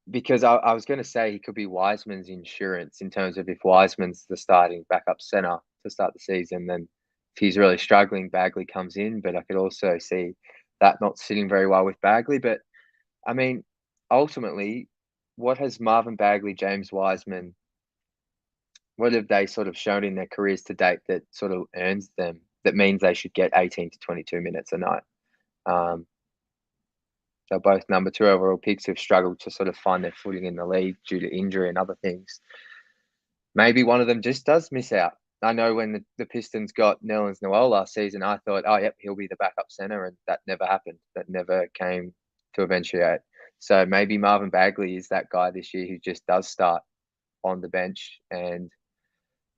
because I was going to say he could be Wiseman's insurance in terms of if Wiseman's the starting backup center to start the season, then if he's really struggling, Bagley comes in. But I could also see that not sitting very well with Bagley. But I mean, ultimately, what has Marvin Bagley, James Wiseman, what have they sort of shown in their careers to date that sort of earns them, that means they should get 18 to 22 minutes a night? Um, they're both number two overall picks who've struggled to sort of find their footing in the league due to injury and other things. Maybe one of them just does miss out. I know when the Pistons got Nerlens Noel last season, I thought, oh, yep, he'll be the backup center, and that never happened. That never came to eventuate. So maybe Marvin Bagley is that guy this year who just does start on the bench and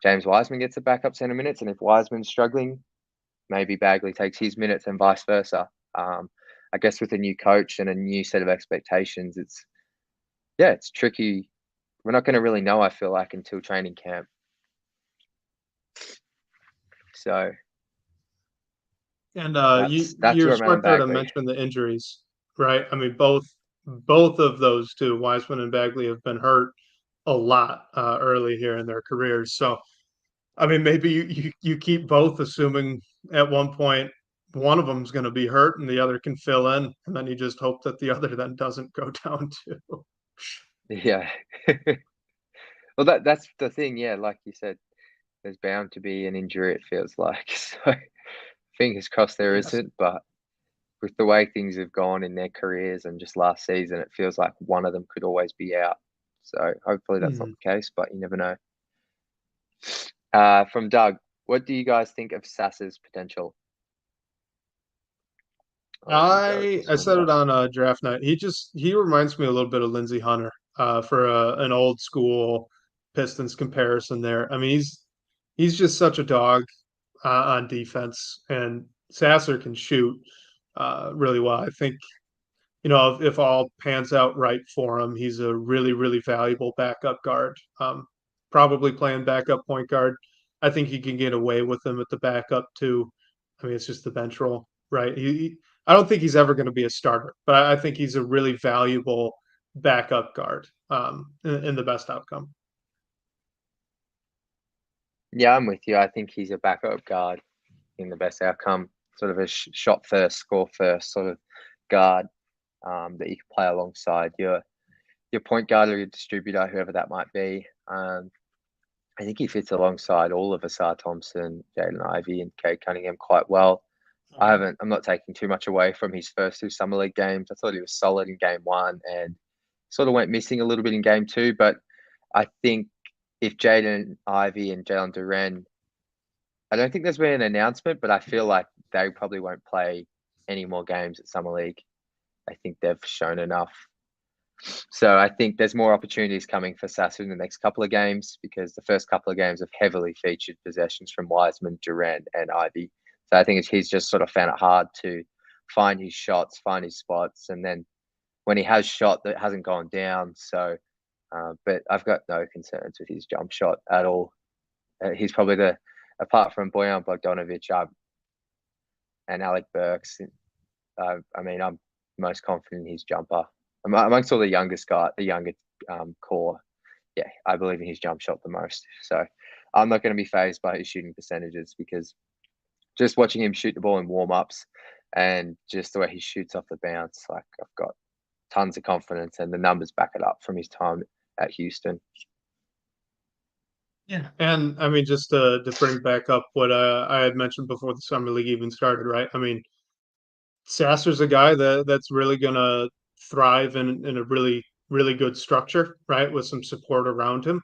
James Wiseman gets the backup center minutes, and if Wiseman's struggling, maybe Bagley takes his minutes and vice versa. I guess with a new coach and a new set of expectations, it's tricky. We're not going to really know, I feel like, until training camp. So, And that's you're where I'm at on smart there to Bagley. mention the injuries, right? I mean, both of those two, Wiseman and Bagley, have been hurt a lot early here in their careers. So, I mean, maybe you keep both, assuming at one point one of them's going to be hurt and the other can fill in, and then you just hope that the other then doesn't go down too. Yeah. Well, that's the thing. Yeah, like you said, there's bound to be an injury. It feels like so. Fingers crossed there Yes. isn't, but with the way things have gone in their careers and just last season, it feels like one of them could always be out. So hopefully that's not Hmm. the case, but you never know. From Doug, what do you guys think of Sas's potential? I'll let you go with this I one, said it Doug. on draft night. He reminds me a little bit of Lindsey Hunter for an old school Pistons comparison there. I mean, he's just such a dog on defense, and Sasser can shoot really well. I think if all pans out right for him, he's a really, really valuable backup guard. Probably playing backup point guard. I think he can get away with him at the backup too. I mean, it's just the bench role, right? I don't think he's ever going to be a starter, but I think he's a really valuable backup guard in the best outcome. Yeah, I'm with you. I think he's a backup guard in the best outcome, sort of a shot first, score first sort of guard that you can play alongside your point guard or your distributor, whoever that might be. I think he fits alongside all of Asar Thompson, Jaden Ivey, and Cade Cunningham quite well. I'm not taking too much away from his first two summer league games. I thought he was solid in game one and sort of went missing a little bit in game two. But I think if Jaden Ivey and Jalen Duren, I don't think there's been an announcement, but I feel like they probably won't play any more games at summer league. I think they've shown enough. So I think there's more opportunities coming for Sasser in the next couple of games because the first couple of games have heavily featured possessions from Wiseman, Durant, and Ivy. So I think he's just sort of found it hard to find his shots, find his spots, and then when he has shot, that hasn't gone down. So, but I've got no concerns with his jump shot at all. He's probably apart from Bojan Bogdanovic and Alec Burks. I mean, I'm most confident in his jumper amongst all the younger core. Yeah, I believe in his jump shot the most. So I'm not going to be phased by his shooting percentages because just watching him shoot the ball in warm ups and just the way he shoots off the bounce, like I've got tons of confidence and the numbers back it up from his time at Houston. Yeah, and I mean, just to bring back up what I had mentioned before the summer league even started, right? I mean, Sasser's a guy that's really gonna thrive in a really really good structure, right, with some support around him,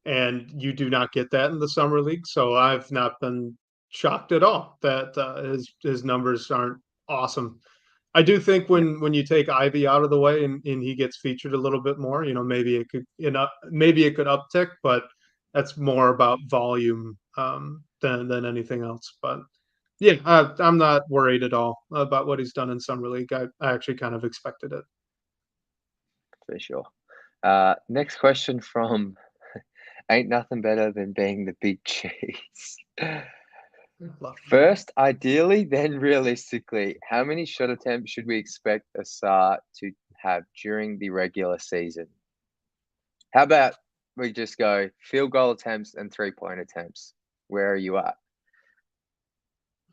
and you do not get that in the summer league. So I've not been shocked at all that his numbers aren't awesome. I do think Yeah, when you take Ivy out of the way and he gets featured a little bit more, maybe it could maybe it could uptick, but that's more about volume than anything else. But yeah, I'm not worried at all about what he's done in summer league. I actually kind of expected it. for sure. Next question from Ain't Nothing Better Than Being the Big Cheese. First, ideally, then realistically, how many shot attempts should we expect Asar to have during the regular season? How about we just go field goal attempts and 3-point attempts? Where are you at?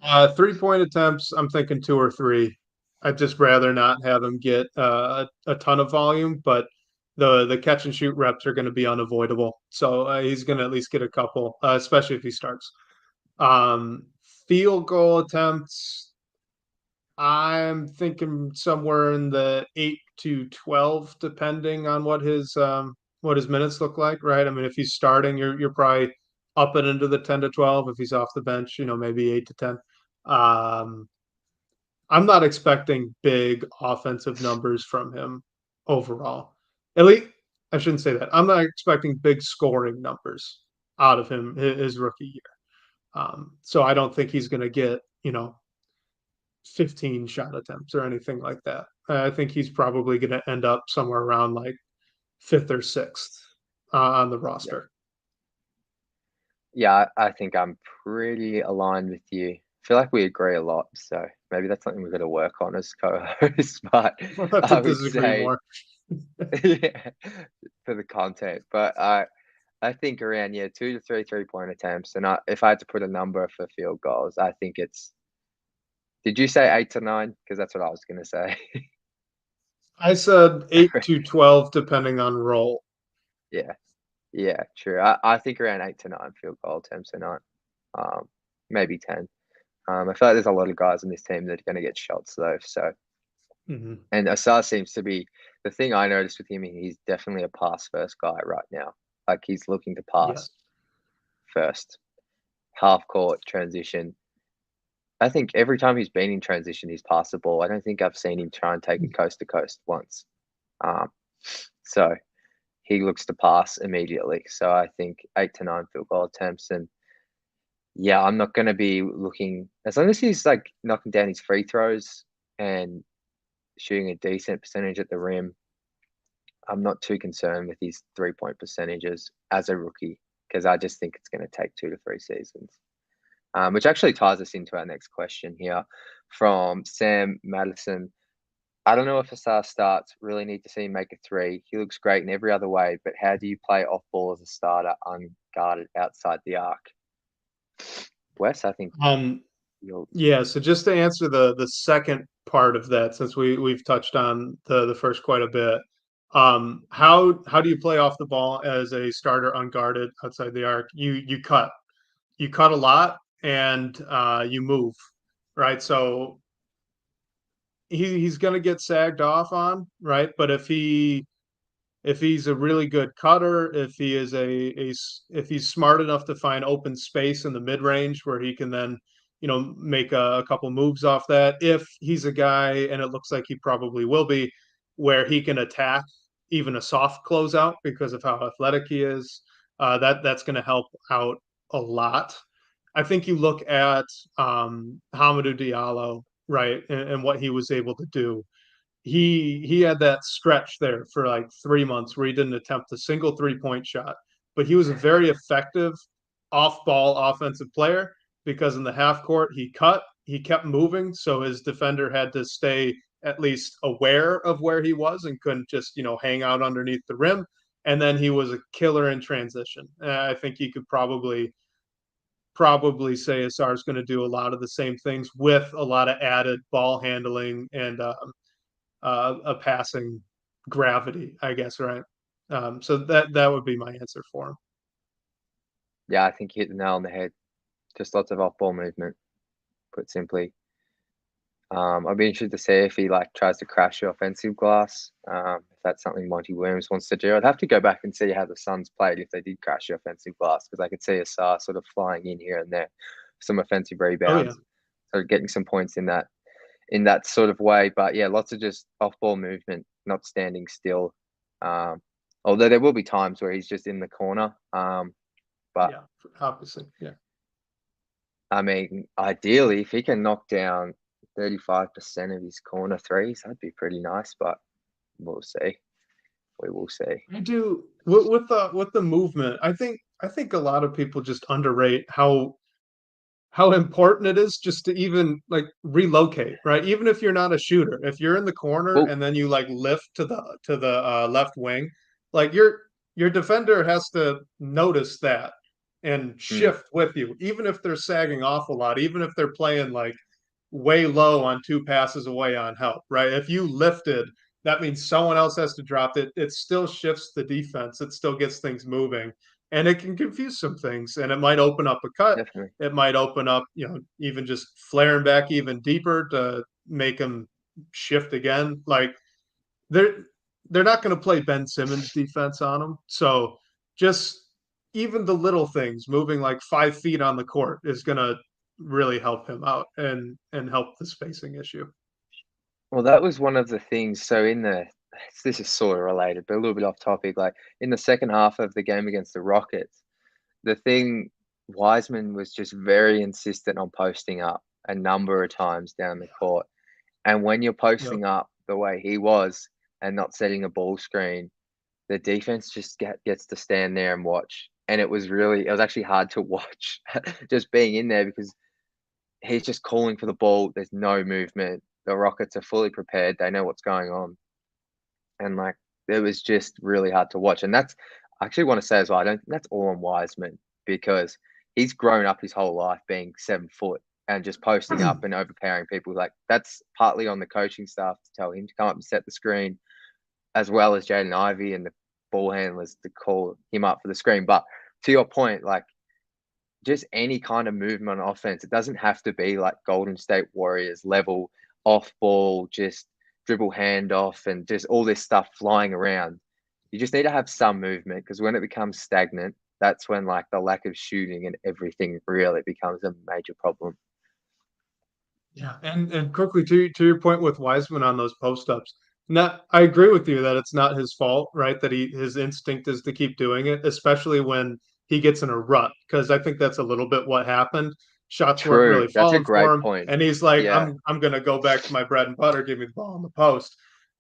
3-point attempts, I'm thinking two or three. I'd just rather not have him get a ton of volume, but the catch and shoot reps are going to be unavoidable. So he's going to at least get a couple, especially if he starts. Um, Field goal attempts, I'm thinking somewhere in the 8 to 12, depending on what his minutes look like, right? I mean, if he's starting, you're probably up and into the 10 to 12. If he's off the bench, maybe 8 to 10. Um, I'm not expecting big offensive numbers from him overall. At least I shouldn't say that. I'm not expecting big scoring numbers. out of him his rookie year. So I don't think he's going to get, 15 shot attempts or anything like that. I think he's probably going to end up somewhere around like fifth or sixth on the Yeah. roster. Yeah, I think I'm pretty aligned with you. I feel like we agree a lot, so maybe that's something we've got to work on as co-hosts. But We'll have to I would disagree say, more. yeah, for the content. But I think around 2 to 3 3-point attempts, and if I had to put a number for field goals, I think it's. Did you say 8 to 9? Because that's what I was going to say. I said 8 to 12, depending on role. Yeah, yeah, true. I think around 8 to 9 field goal attempts a night, maybe 10. I feel like there's a lot of guys on this team that are going to get shots though. So, Mm-hmm. and Asar seems to be the thing I noticed with him. He's definitely a pass first guy right now. Like he's looking to Yeah. pass first, half court transition. I think every time he's been in transition, he's passed the ball. I don't think I've seen him try and take it coast to coast once. Um, so he looks to pass immediately. So I think 8 to 9 field goal attempts. And yeah, I'm not going to be looking, as long as he's like knocking down his free throws and shooting a decent percentage at the rim. I'm not too concerned with his 3-point percentages as a rookie because I just think it's going to take 2 to 3 seasons. Which actually ties us into our next question here from Sam Madison. I don't know if Asar starts. Really need to see him make a three. He looks great in every other way, but how do you play off ball as a starter unguarded outside the arc? Wes, I think Um, you'll. yeah, so just to answer the second part of that, since we've touched on the first quite a bit, how do you play off the ball as a starter unguarded outside the arc? You cut a lot, and you move, right? So he's going to get sagged off on, right? But if he's a really good cutter, if he is if he's smart enough to find open space in the mid range where he can then, make a couple moves off that. If he's a guy, and it looks like he probably will be, where he can attack even a soft closeout because of how athletic he is, that's going to help out a lot. I think you look at Hamidou Diallo, right, and what he was able to do. He had that stretch there for like 3 months where he didn't attempt a single 3-point shot, but he was a very effective off-ball offensive player because in the half court he kept moving, so his defender had to stay at least aware of where he was and couldn't just hang out underneath the rim. And then he was a killer in transition. I think he could probably say Asar is going to do a lot of the same things with a lot of added ball handling and a passing gravity, I guess, right? So that would be my answer for him. Yeah, I think you hit the nail on the head. Just lots of off ball movement, put simply. I'd be interested to see if he like tries to crash the offensive glass. If that's something Monty Williams wants to do, I'd have to go back and see how the Suns played if they did crash the offensive glass because I could see Asar sort of flying in here and there, some offensive Oh yeah, rebounds, sort of getting some points in that sort of way. But yeah, lots of just off ball movement, not standing still. Although there will be times where he's just in the corner. But yeah, obviously, yeah. I mean, ideally, if he can knock down 35% of his corner threes, that'd be pretty nice, but we'll see. We will see. I do with the movement. I think a lot of people just underrate how important it is just to even like relocate, right? Even if you're not a shooter, if you're in the corner Well, and then you like lift to the left wing, like your defender has to notice that and mm, shift with you, even if they're sagging off a lot, even if they're playing like way low on 2 passes away on help, right? If you lifted, that means someone else has to drop it. It still shifts the defense. It still gets things moving, and it can confuse some things. And it might open up a cut. definitely. It might open up, even just flaring back even deeper to make them shift again. Like they're they're not going to play Ben Simmons defense on them. So just even the little things, moving like 5 feet on the court, is going to really help him out and help the spacing issue. Well, that was one of the things. So this is sort of related, but a little bit off topic. Like in the second half of the game against the Rockets, the thing, Wiseman was just very insistent on posting up a number of times down the court. And when you're Yep. posting up the way he was and not setting a ball screen, the defense just gets to stand there and watch. And it was actually hard to watch just being in there because he's just calling for the ball. There's no movement. The Rockets are fully prepared. They know what's going on. And like, it was just really hard to watch. And I actually want to say as well, I don't think that's all on Wiseman because he's grown up his whole life being 7 foot and just posting up and overpowering people. Like, that's partly on the coaching staff to tell him to come up and set the screen, as well as Jaden Ivey and the ball handlers to call him up for the screen. But to your point, like, just any kind of movement on offense, it doesn't have to be like Golden State Warriors level off ball, just dribble handoff and just all this stuff flying around. You just need to have some movement because when it becomes stagnant, that's when like the lack of shooting and everything really becomes a major problem. Yeah, and quickly to your point with Wiseman on those post ups, not I agree with you that it's not his fault, right? That his instinct is to keep doing it, especially when he gets in a rut, because I think that's a little bit what happened. Shots weren't really True. That's a falling for great him, point. and he's like, Yeah. I'm gonna go back to my bread and butter, give me the ball in the post.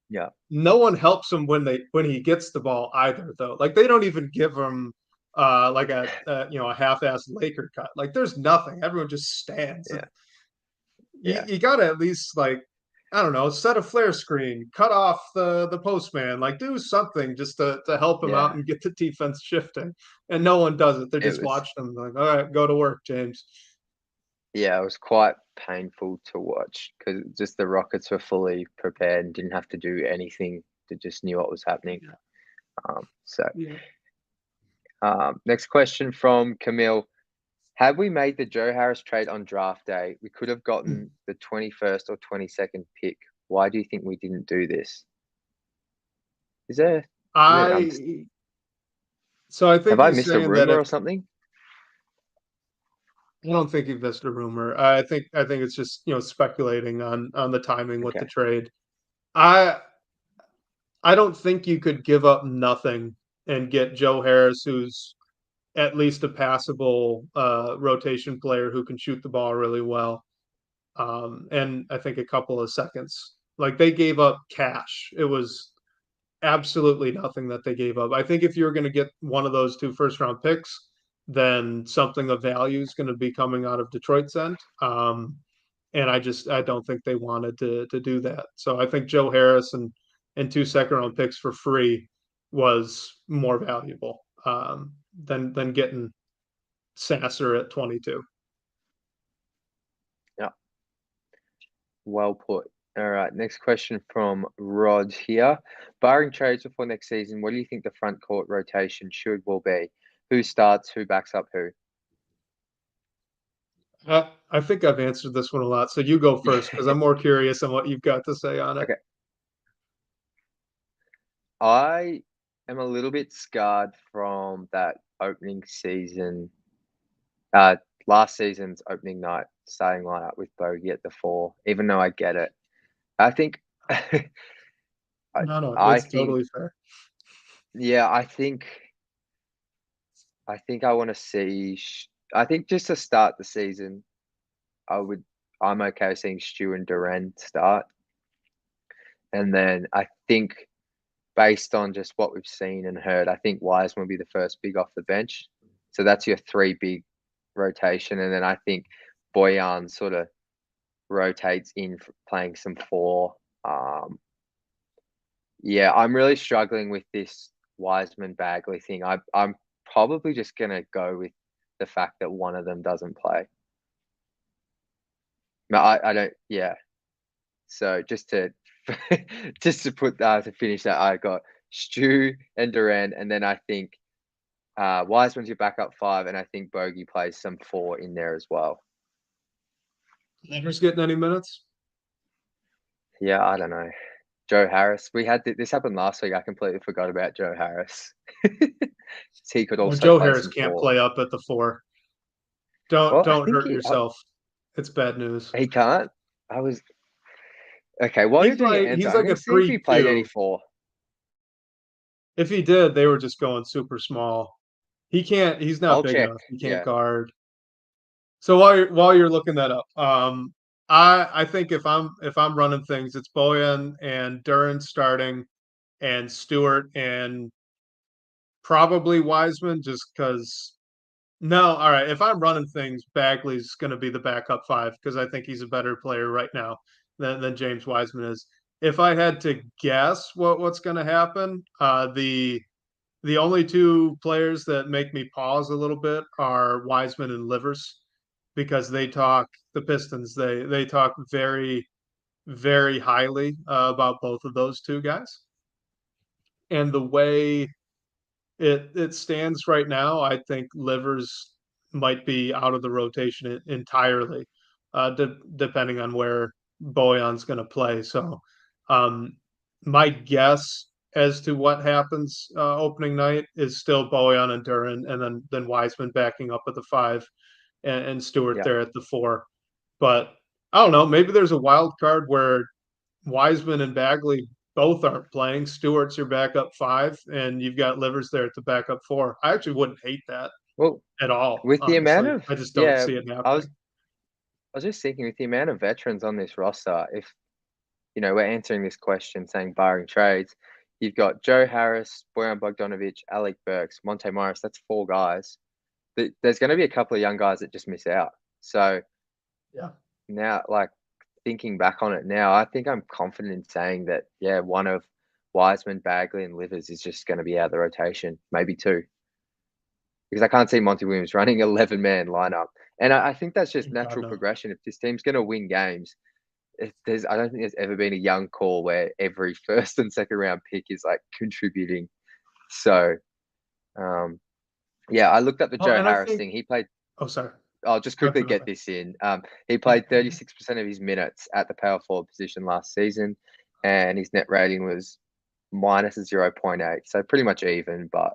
Yeah. No one helps him when he gets the ball either, though. Like they don't even give him like a half-ass Laker cut. Like there's nothing. Everyone just stands. Yeah. Yeah. You got to at least like I don't know, set a flare screen, cut off the postman, like do something just to help him out Yeah. and get the defense shifting. And no one does it. They It just was watch them like, all right, go to work, James. Yeah, it was quite painful to watch because just the Rockets were fully prepared and didn't have to do anything. They just knew what was happening. Yeah. So, Yeah. next question from Camille. Have we made the Joe Harris trade on draft day? We could have gotten the 21st or 22nd pick. Why do you think we didn't do this? Is there, is there I so I have think I he's missed a saying that rumor if or something? I don't think he missed a rumor. I think it's just speculating on the timing with the Okay. trade. I I don't think you could give up nothing and get Joe Harris, who's at least a passable rotation player who can shoot the ball really well. And I think a couple of seconds. Like they gave up cash. It was absolutely nothing that they gave up. I think if you're going to get one of those two first round picks, then something of value is going to be coming out of Detroit's end. And I don't think they wanted to do that. So I think Joe Harris and two second round picks for free was more valuable than getting Sasser at 22. Yeah. Well put. All right. Next question from Rod here. Barring trades before next season, what do you think the front court rotation will be? Who starts? Who backs up who? I think I've answered this one a lot. So you go first because I'm more curious on what you've got to say on it. Okay. I am a little bit scarred from that opening season, uh, last season's opening night starting lineup with Bogey at the 4, even though I get it. I think, I, No, I it's think, totally fair. yeah, I think I want to see, I think just to start the season, I'm okay seeing Stu and Duran start. And then I think based on just what we've seen and heard, I think Wiseman will be the first big off the bench. So that's your 3 big rotation. And then I think Boyan sort of rotates in playing some 4. Yeah, I'm really struggling with this Wiseman Bagley thing. I'm probably just going to go with the fact that one of them doesn't play. No, I don't, yeah. So just to just to put to finish that, I got Stu and Duran, and then I think Wiseman's your backup 5, and I think Bogey plays some 4 in there as well. Leonard's getting any minutes? Yeah, I don't know. Joe Harris. We had this happened last week. I completely forgot about Joe Harris. He could Well, also Joe play Harris some can't 4. play up at the 4. Well, I Don't think hurt yourself. It's bad news. he can't. I was okay. While you're doing your answer, He's I'm like going a to see if he played any 3-2. 4. If he did, they were just going super small. He can't. He's not I'll big check. enough. He can't Yeah, guard. So while you're looking that up, I think if I'm running things, it's Boyan and Duran starting, and Stewart and probably Wiseman, just because. No, all right. If I'm running things, Bagley's going to be the backup five because I think he's a better player right now than James Wiseman is. If I had to guess what's going to happen, the only two players that make me pause a little bit are Wiseman and Livers because the Pistons they talk very very highly about both of those two guys, and the way it stands right now, I think Livers might be out of the rotation entirely, depending on where Boyan's going to play. So, um, my guess as to what happens opening night is still Boyan and Duran, and then Wiseman backing up at the five, and Stewart yeah. there at the four. But I don't know. Maybe there's a wild card where Wiseman and Bagley both aren't playing. Stewart's your backup five, and you've got Livers there at the backup four. I actually wouldn't hate that Well, at all, with the amount honestly. of I just don't yeah, see it I happening. was I was just thinking with the amount of veterans on this roster, if we're answering this question saying barring trades, you've got Joe Harris, Boyan Bogdanovic, Alec Burks, Monte Morris. That's four guys. There's going to be a couple of young guys that just miss out. So Yeah. now, like thinking back on it now, I think I'm confident in saying that one of Wiseman, Bagley, and Livers is just going to be out of the rotation, maybe two, because I can't see Monty Williams running 11-man lineup. And I think that's just God, natural no. progression. If this team's going to win games, I don't think there's ever been a young core where every first and second round pick is like contributing. So, I looked up the Oh, Joe and I Harris think, thing. He played. oh, sorry. I'll just Go quickly through get it. this in. He played 36% of his minutes at the power forward position last season, and his net rating was minus 0.8. So pretty much even, but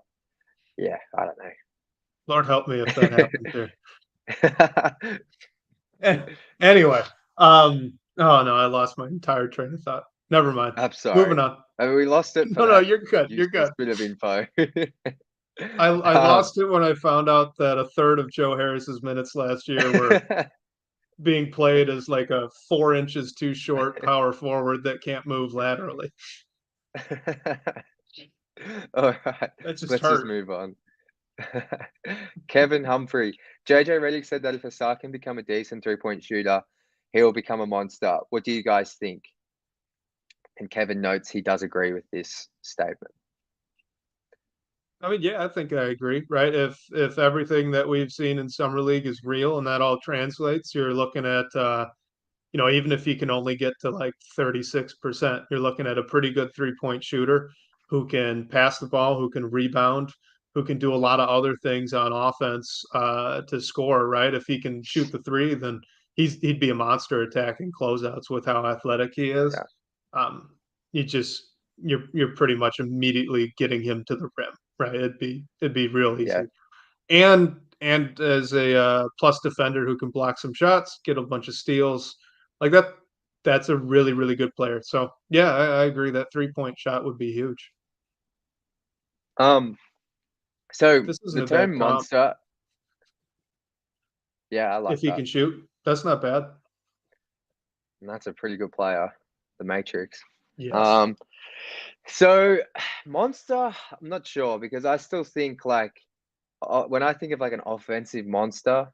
yeah, I don't Lord help me if that happens here. know. Anyway, oh no, I lost my entire train of thought. Never mind. I'm Moving sorry. on. I mean, we lost it for No, that you're good. You're useless good. bit of info. I um, lost it when I found out that a third of Joe Harris's minutes last year were being played as like a 4 inches too short power forward that can't move laterally. all right, That just let's just hurt. move on. Kevin Humphrey. JJ Redick said that if Asar can become a decent 3-point shooter, he will become a monster. What do you guys think? And Kevin notes he does agree with this statement. I mean, yeah, I think I agree, right? If everything that we've seen in summer league is real and that all translates, you're looking at even if you can only get to like 36%, you're looking at a pretty good 3-point shooter who can pass the ball, who can rebound, who can do a lot of other things on offense to score, right? If he can shoot the three, then he'd be a monster attacking closeouts with how athletic he is. Yeah, Um, you just you're pretty much immediately getting him to the rim, right? It'd be real yeah, easy. And as a plus defender who can block some shots, get a bunch of steals, like that's a really really good player. So yeah, I agree that 3-point shot would be huge. So This isn't the a bad term comp monster, yeah, I like if he that. can shoot. That's not bad. And that's a pretty good player, the Matrix. Yes. Um, so monster, I'm not sure because I still think like when I think of like an offensive monster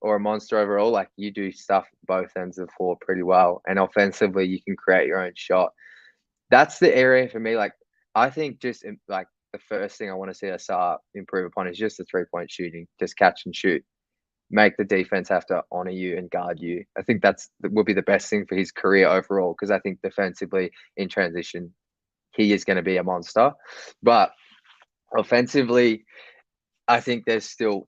or a monster overall, like you do stuff both ends of the floor pretty well, and offensively you can create your own shot. That's the area for me. Like I think like the first thing I want to see us improve upon is just the 3-point shooting, just catch and shoot. Make the defense have to honor you and guard you. I think that will be the best thing for his career overall because I think defensively in transition he is going to be a monster, but offensively I think there's still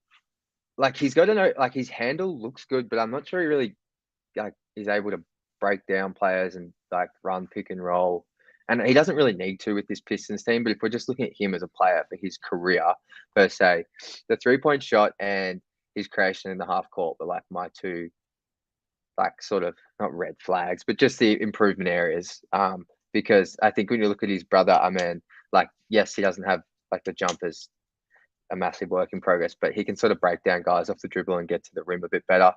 like he's got to know like his handle looks good, but I'm not sure he really like is able to break down players and like run pick and roll. And he doesn't really need to with this Pistons team, but if we're just looking at him as a player for his career per se, the 3-point shot and his creation in the half court were like my two like sort of not red flags, but just the improvement areas. Because I think when you look at his brother, I mean, like yes, he doesn't have like the jumpers a massive work in progress, but he can sort of break down guys off the dribble and get to the rim a bit better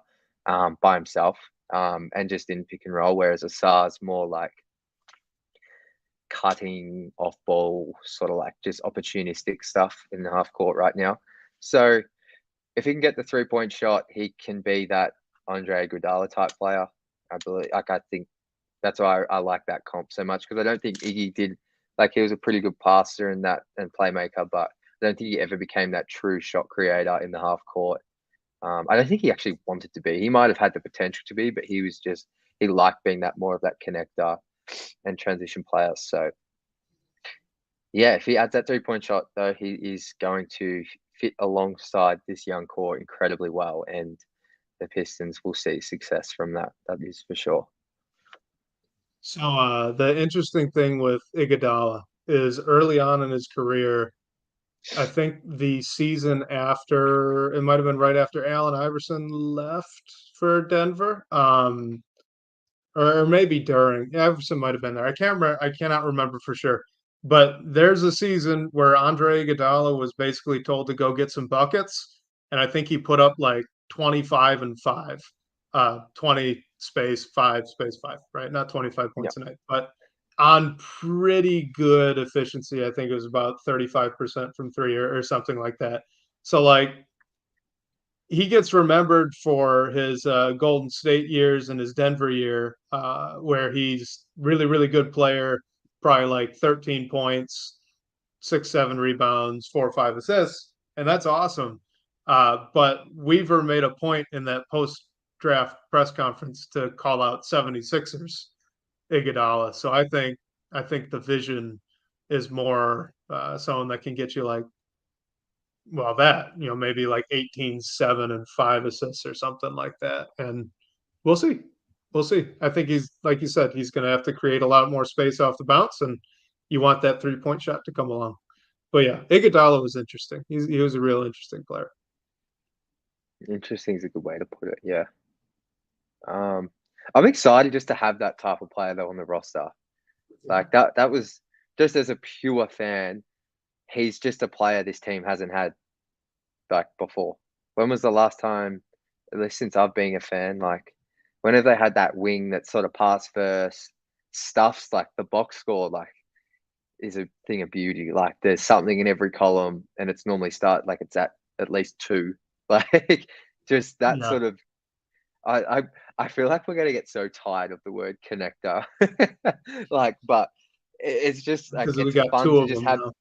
by himself and just in pick and roll, whereas Asar's more like cutting off ball, sort of like just opportunistic stuff in the half court right now. So if he can get the 3-point shot, he can be that Andre Iguodala type player. I believe, like, I think that's why I like that comp so much, because I don't think Iggy did, like, he was a pretty good passer and playmaker, but I don't think he ever became that true shot creator in the half court. I don't think he actually wanted to be. He might have had the potential to be, but he liked being that more of that connector and transition player. So yeah, if he adds that 3-point shot, though, he is going to fit alongside this young core incredibly well, and the Pistons will see success from that. That is for sure. So the interesting thing with Iguodala is early on in his career, I think the season after, it might have been right after Allen Iverson left for Denver. Or maybe during. Iverson might have been there. I can't remember. I cannot remember for sure. But there's a season where Andre Iguodala was basically told to go get some buckets, and I think he put up like 25 and 5, 20 space 5 space 5, right? Not 25 Yeah. points a night, but on pretty good efficiency. I think it was about 35% from three or something like that. So like he gets remembered for his Golden State years and his Denver year, where he's really, really good player, probably like 13 points, 6, 7 rebounds, 4 or 5 assists, and that's awesome. But Weaver made a point in that post draft press conference to call out 76ers Iguodala. So I think the vision is more someone that can get you like that, maybe like 18, 7, and 5 assists or something like that. And we'll see. We'll see. I think he's, like you said, he's going to have to create a lot more space off the bounce, and you want that 3-point shot to come along. But yeah, Iguodala was interesting. He was a real interesting player. Interesting is a good way to put it. Yeah. I'm excited just to have that type of player though on the roster. Like that was just as a pure fan, he's just a player this team hasn't had like before. When was the last time, at least since I've been a fan, like when have they had that wing that sort of pass first, stuffs like the box score, like is a thing of beauty. Like there's something in every column and it's normally like it's at least two. Like just that Yeah, sort of I feel like we're gonna get so tired of the word connector. Like, but it's just like because we it's got fun two to of just them have. now.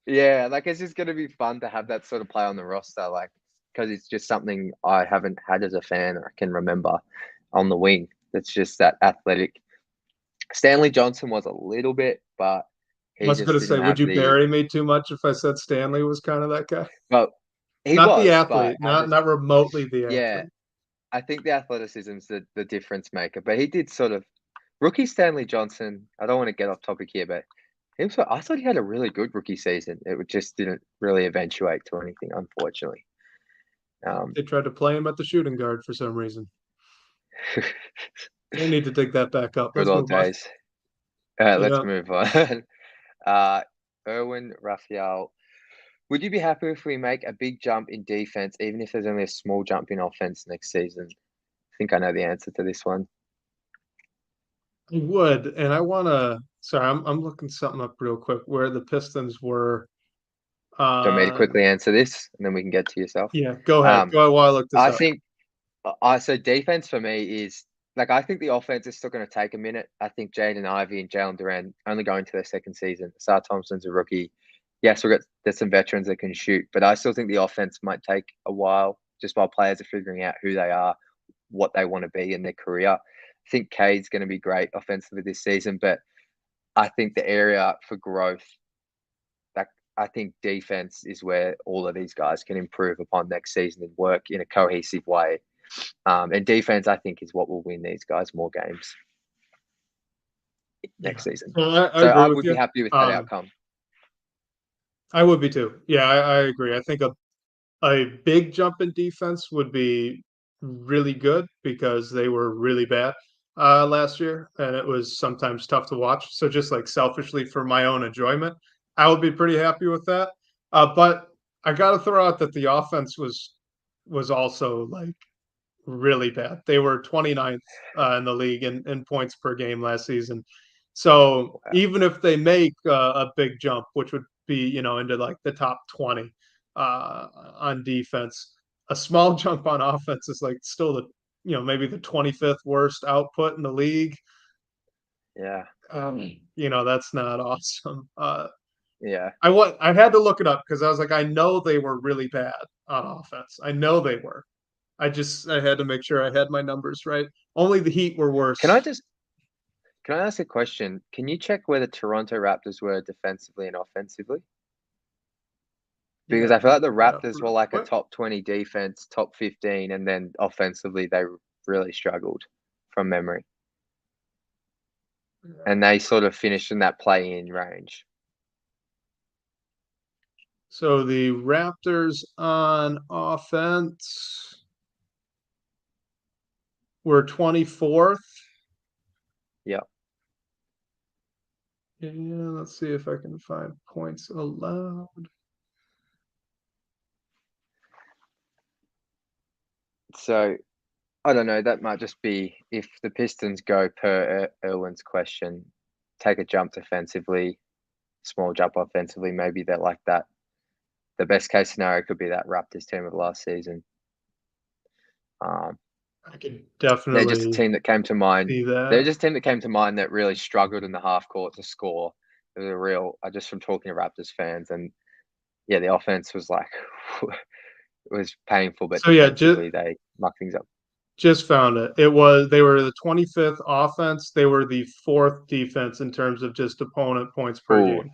Yeah, like it's just gonna be fun to have that sort of play on the roster, like because it's just something I haven't had as a fan or I can remember on the wing. It's just that athletic. Stanley Johnson was a little bit, but I he was going just to say, didn't would have you the. bury me too much if I said Stanley was kind of that guy? Well, he Not the was, but athlete, not remotely the yeah, athlete. I think the athleticism's the difference maker. But he did sort of rookie Stanley Johnson. I don't want to get off topic here, but I thought he had a really good rookie season. It just didn't really eventuate to anything, unfortunately. They tried to play him at the shooting guard for some reason. They need to dig that back up. Good Let's old move on. days. All right, let's Yeah. move on. uh, Erwin Raphael, would you be happy if we make a big jump in defense, even if there's only a small jump in offense next season? I think I know the answer to this one. I would, and I want to. Sorry, I'm looking something up real quick where the Pistons were. Do you want me to Uh, quickly answer this, and then we can get to yourself? yeah, go ahead. Um, Go ahead while I look this I up. think I so defense for me is like I think the offense is still going to take a minute. I think Jaden Ivey and Jalen Duran only going to their second season. Sar Thompson's a rookie. Yes, there's some veterans that can shoot, but I still think the offense might take a while just while players are figuring out who they are, what they want to be in their career. I think Cade's going to be great offensively this season, but I think the area for growth, like I think defense is where all of these guys can improve upon next season and work in a cohesive way. And defense, I think, is what will win these guys more games Yeah, next season. well, I So agree I with would be you. happy with that outcome. I would be too. Yeah, I agree. I think a big jump in defense would be really good because they were really bad last year, and it was sometimes tough to watch. So just like selfishly for my own enjoyment, I would be pretty happy with that. But I got to throw out that the offense was also like really bad. They were 29th in the league in points per game last season. So Wow. even if they make a big jump, which would be into like the top 20 on defense, a small jump on offense is like still the maybe the 25th worst output in the league. Yeah. That's not awesome. Yeah. I had to look it up because I was like, I know they were really bad on offense. I know they were. I had to make sure I had my numbers right. Only the Heat were Can I worse. just can I ask a question? Can you check where the Toronto Raptors were defensively and offensively? Because Yeah, I feel let me like the look that up Raptors were real like a quick. top 20 defense, top 15, and then offensively they really struggled from memory. And they sort of finished in that play-in range. So the Raptors on offense were 24th. Yeah. Yeah, let's see if I can find points allowed. So I don't know. That might just be if the Pistons go per Irwin's question, take a jump defensively, small jump offensively. Maybe they're like that. The best case scenario could be that Raptors team of last season. Um, I can they're just a definitely team that came to mind. see They're that. just a team that came to mind that really struggled in the half court to score. It was a real, just from talking to Raptors fans, and yeah, the offense was like it was painful, but So yeah, defensively they mucked things up. just found it. They were the 25th offense. They were the fourth defense in terms of just opponent points per Oh, game.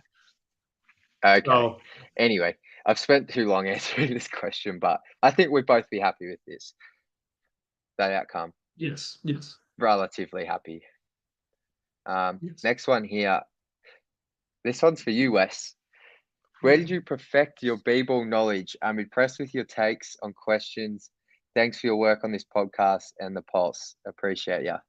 okay. So Anyway, I've spent too long answering this question, but I think we'd both be happy with this. That outcome, yes, yes, relatively happy. yes. Next one here. This one's for you, Wes. Where did you perfect your b-ball knowledge? I'm impressed with your takes on questions. Thanks for your work on this podcast and the pulse. Appreciate ya.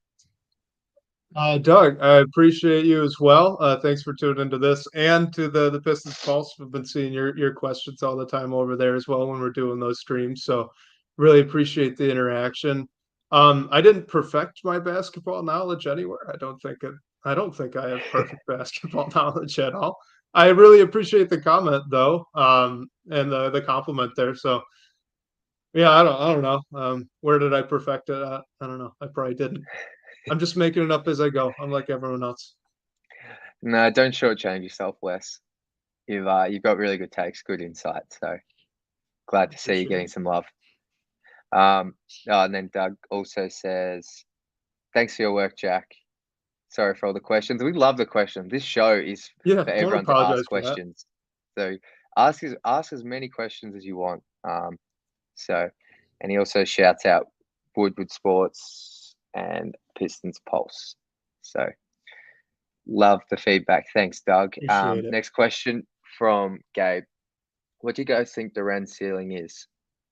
Doug, I appreciate you as well. Thanks for tuning into this and to the Pistons Pulse. We've been seeing your questions all the time over there as well when we're doing those streams. So really appreciate the interaction. I didn't perfect my basketball knowledge anywhere. I don't think I have perfect basketball knowledge at all. I really appreciate the comment though, and the compliment there. So yeah, I don't know. Where did I perfect it at? I don't know. I probably didn't. I'm just making it up as I go. I'm like everyone else. No, don't shortchange yourself, Wes. You've got really good takes, good insight. So glad to see you Appreciate getting it. some love. And then Doug also says, "Thanks for your work, Jack. Sorry for all the questions. We love the questions. This show is Yeah, for don't everyone to ask apologize for that. questions. So ask as many questions as you want. So, and he also shouts out Woodward Sports and Pistons Pulse. So love the feedback. Thanks, Doug. Appreciate it. Next question from Gabe. What do you guys think Durant's ceiling is?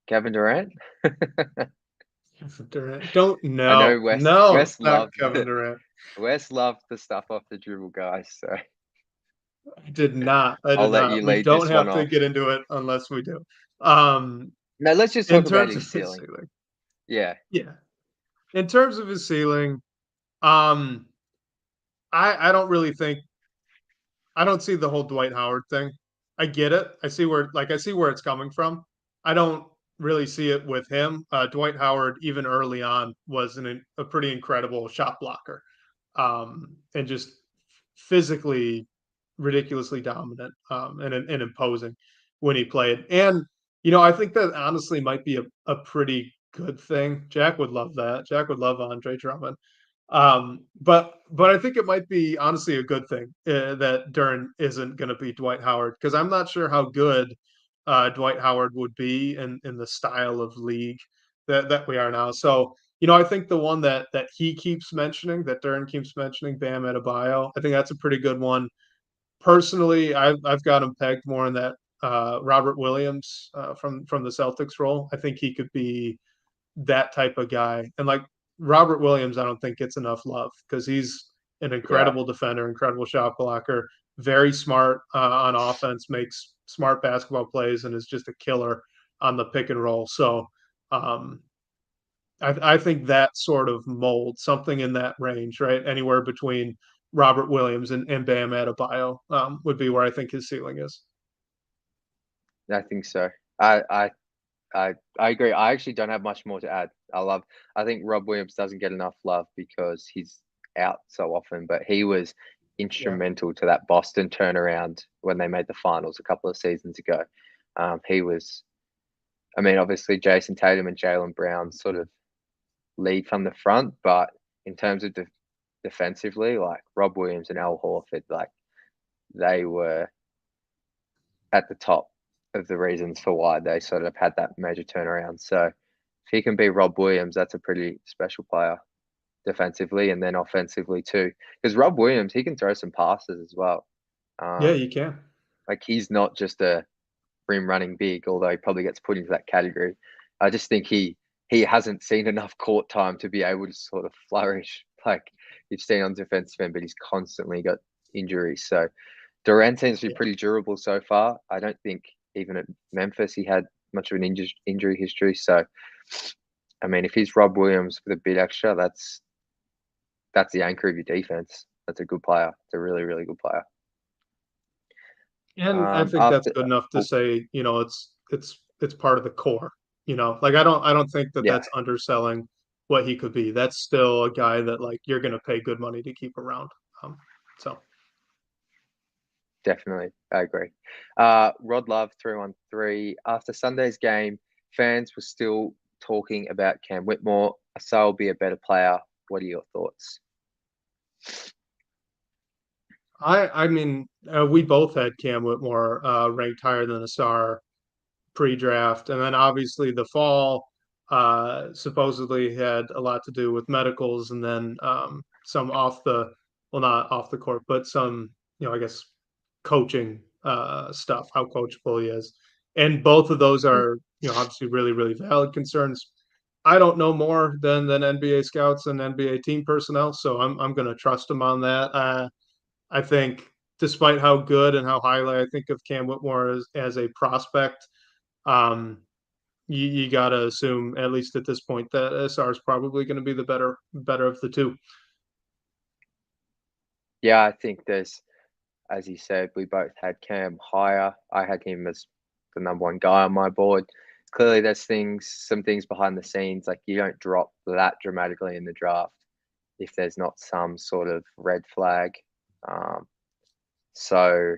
Kevin Durant? Kevin Durant. Don't I no, know Wes. no, it's Wes not loved Kevin Durant. Wes loved the stuff off the dribble, guys. So I did not. I I'll did let not. you We lead don't this one have to off. get into it unless we do. Um, No, let's just in talk about terms of his his ceiling. ceiling, Yeah, yeah. In terms of his ceiling, um, I don't really think I don't see the whole Dwight Howard thing. I get it. I see where it's coming from. I don't really see it with him. Dwight Howard, even early on, was a pretty incredible shot blocker, and just physically ridiculously dominant, and imposing when he played. And I think that honestly might be a pretty good thing. Jack would love that. Jack would love Andre Drummond. But I think it might be honestly a good thing that Duran isn't going to be Dwight Howard because I'm not sure how good Dwight Howard would be in the style of league that we are now. So I think the one that he keeps mentioning, that Duran keeps mentioning, Bam Adebayo, I think that's a pretty good one. Personally, I've got him pegged more in that Robert Williams from the Celtics role. I think he could be that type of guy. And like Robert Williams, I don't think gets enough love because he's an yeah, incredible defender, incredible shot blocker. very smart on offense, makes smart basketball plays, and is just a killer on the pick and roll. So um, I think that sort of mold, something in that range, right? Anywhere between Robert Williams and Bam Adebayo would be where I think his ceiling is. I think so. I agree. I actually don't have much more to add. I think Rob Williams doesn't get enough love because he's out so often, but he was Yeah. instrumental to that Boston turnaround when they made the finals a couple of seasons ago. He was, I mean, obviously Jason Tatum and Jaylen Brown sort of lead from the front, but in terms of defensively, like Rob Williams and Al Horford, like they were at the top of the reasons for why they sort of had that major turnaround. So if he can be Rob Williams, that's a pretty special player defensively and then offensively too. Because Rob Williams, he can throw some passes as well. Yeah, Um, you can. like he's not just a rim running big, although he probably gets put into that category. I just think he hasn't seen enough court time to be able to sort of flourish like you've seen on defensive end, but he's constantly got injuries. So Durant seems to be Yeah. pretty durable so far. I don't think even at Memphis he had much of an injury history. So, I mean, if he's Rob Williams with a bit extra, that's the anchor of your defense. That's a good player. It's a really, really good player. And I think that's After, good enough to oh, say, it's part of the core. Like I don't think that yeah, that's underselling what he could be. That's still a guy that like you're going to pay good money to keep around. So definitely. I agree. Rod Love 313. After Sunday's game, fans were still talking about Cam Whitmore. Asar will be a better player. What are your thoughts? I mean, we both had Cam Whitmore ranked higher than Asar pre-draft, and then obviously the fall supposedly had a lot to do with medicals, and then some well, not off the court, but some I guess coaching stuff, how coachable he is, and both of those Mm. are obviously really really valid concerns. I don't know more than NBA scouts and NBA team personnel, so I'm going to trust them on that. I think despite how good and how highly I think of Cam Whitmore as a prospect, um, you got to assume, at least at this point, that SR is probably going to be the better of the two. Yeah, I think there's, as you said, we both had Cam higher. I had him as the number one guy on my board. Clearly, there's some things behind the scenes. Like you don't drop that dramatically in the draft if there's not some sort of red flag. Um, so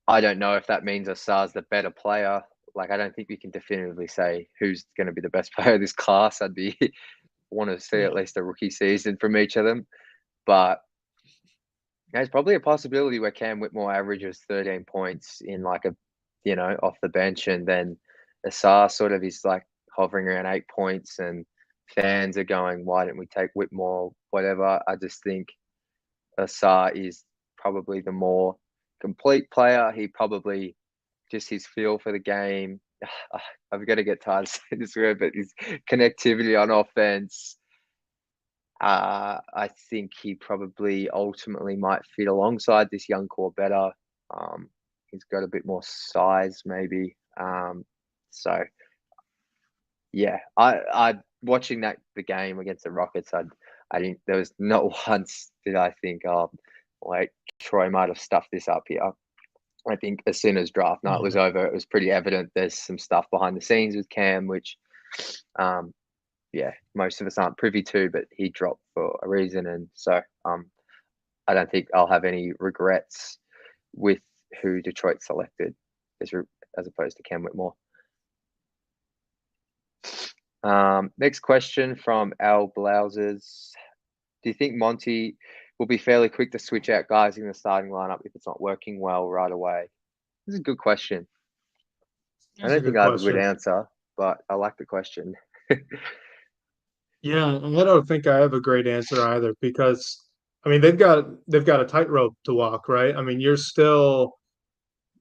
I don't know if that means Asar's the better player. Like I don't think we can definitively say who's going to be the best player of this class. I'd be want to see at Yeah, least a rookie season from each of them, but there's probably a possibility where Cam Whitmore averages 13 points in like a, off the bench, and then Asar sort of is like hovering around 8 points, and fans are going, "Why didn't we take Whitmore?" Whatever. I just think Asar is probably the more complete player. He probably just his feel for the game. I've got to get tired of saying this word, but his connectivity on offense. I think he probably ultimately might fit alongside this young core better. He's got a bit more size, maybe. So yeah, I watching the game against the Rockets. I didn't. There was not once did I think, oh, wait, Troy might have stuffed this up here. I think as soon as draft night was yeah. over, it was pretty evident there's some stuff behind the scenes with Cam, which um, yeah, most of us aren't privy to, but he dropped for a reason. And so I don't think I'll have any regrets with who Detroit selected as opposed to Cam Whitmore. Next question from Al Blouses. Do you think Monty will be fairly quick to switch out guys in the starting lineup if it's not working well right away? This is a good question. I That's a don't think good I have a good question. answer, but I like the question. Yeah, I don't think I have a great answer either because I mean they've got a tightrope to walk, right? I mean you're still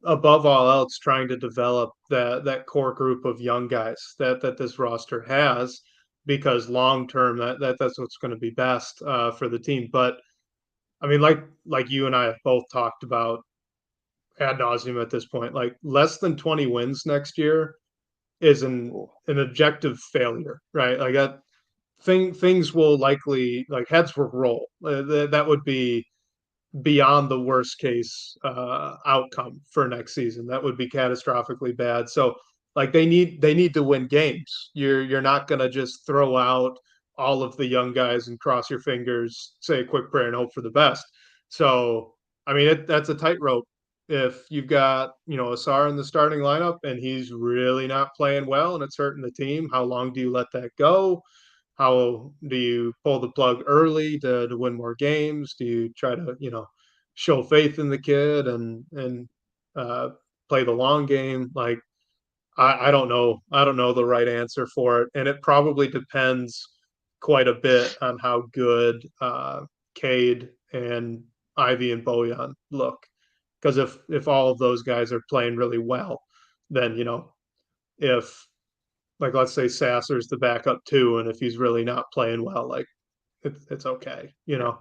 above all else trying to develop that core group of young guys that this roster has because long term that's what's going to be best for the team. But I mean, like you and I have both talked about ad nauseum at this point. Like less than 20 wins next year is Oh, an objective failure, right? Like that things will likely like heads will roll. That would be beyond the worst case outcome for next season. That would be catastrophically bad. So like they need to win games. You're not gonna just throw out all of the young guys and cross your fingers, say a quick prayer and hope for the best. So I mean that's a tightrope. If you've got Asar in the starting lineup and he's really not playing well and it's hurting the team, how long do you let that go? How do you pull the plug early to win more games? Do you try to, show faith in the kid and uh, play the long game? Like I don't know. I don't know the right answer for it. And it probably depends quite a bit on how good Cade and Ivy and Bojan look. Because if all of those guys are playing really well, then if like let's say Sasser's the backup too, and if he's really not playing well, like it's okay, yeah,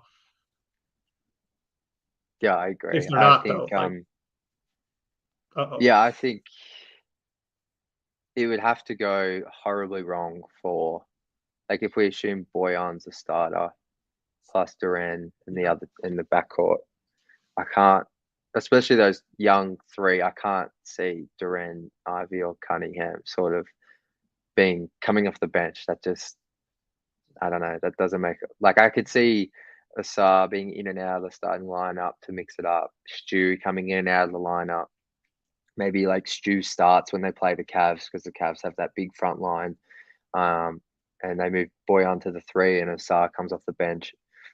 yeah, I If agree. they're I not think, though, like uh-oh. yeah, I think it would have to go horribly wrong for, like, if we assume Boyan's a starter plus Duran in the Yeah. other in the backcourt. I can't, especially those young three. I can't see Duran, Ivy, or Cunningham sort of being coming off the bench. That just, I don't know. That doesn't make it. Like I could see Asar being in and out of the starting lineup to mix it up. Stu coming in and out of the lineup. Maybe like Stu starts when they play the Cavs because the Cavs have that big front line. Um, and they move Boyan to the three and Asar comes off the bench.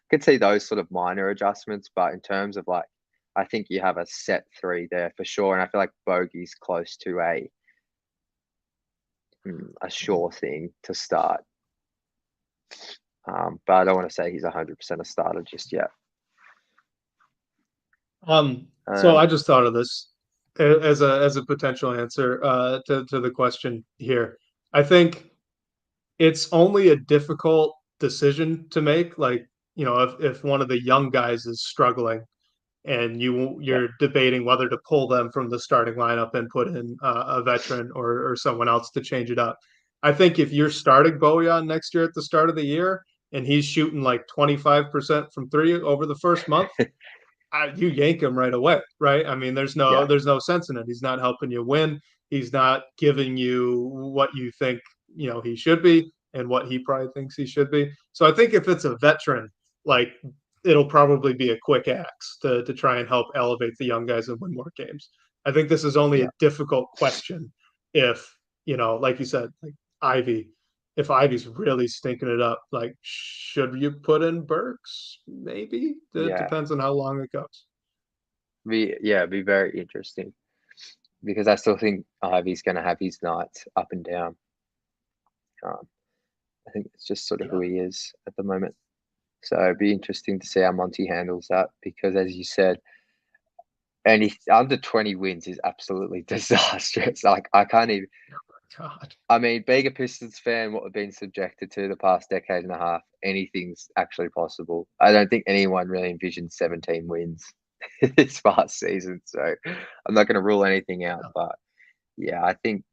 Could see those sort of minor adjustments, but in terms of like, I think you have a set three there for sure, and I feel like Bogey's close to a sure thing to start. But I don't want to say he's 100% a starter just yet. So Um, I just thought of this as a potential answer to the question here. I think it's only a difficult decision to make. Like, if one of the young guys is struggling and yeah, you're debating whether to pull them from the starting lineup and put in a veteran or someone else to change it up. I think if you're starting Bojan next year at the start of the year and he's shooting like 25% from three over the first month, you yank him right away, right? I mean, yeah, there's no sense in it. He's not helping you win. He's not giving you what you think he should be and what he probably thinks he should be. So I think if it's a veteran, like it'll probably be a quick axe to try and help elevate the young guys and win more games. I think this is only a yeah, difficult question if like you said, like Ivy. If Ivy's really stinking it up, like should you put in Burks? Maybe. It yeah. depends on how long it goes. Be very interesting because I still think Ivy's going to have his nights up and down. Um, I think it's just sort of who Yeah. he is at the moment. So it'd be interesting to see how Monty handles that because, as you said, and he under 20 wins is absolutely disastrous. Like I can't even. God. I mean, being a Pistons fan, what we've been subjected to the past decade and a half, anything's actually possible. I don't think anyone really envisioned 17 wins this past season. So I'm not going to rule anything out. But yeah, I think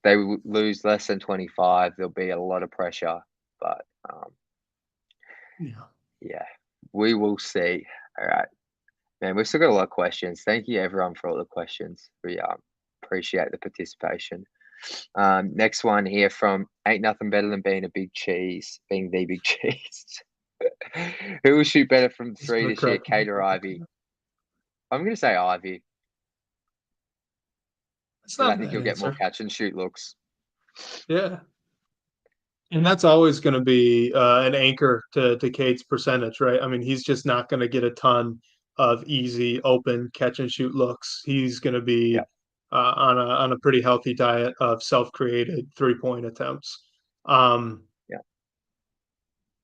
they will lose less than 25. There'll be a lot of pressure. But Yeah. yeah, we will see. All right. Man, we've still got a lot of questions. Thank you, everyone, for all the questions. We appreciate the participation. Next one here from Ain't Nothing Better Than Being a Big Cheese, being the big cheese. Who will shoot better from It's three gonna this year, crack me Kate or up. Ivy? I'm going to say Ivy It's because not I a think bad he'll get more answer. catch and shoot looks. Yeah. And that's always going to be an anchor to Cade's percentage, right? I mean, he's just not going to get a ton of easy, open catch and shoot looks. He's going to Yeah, be on a pretty healthy diet of self-created 3-point attempts. Um, yeah,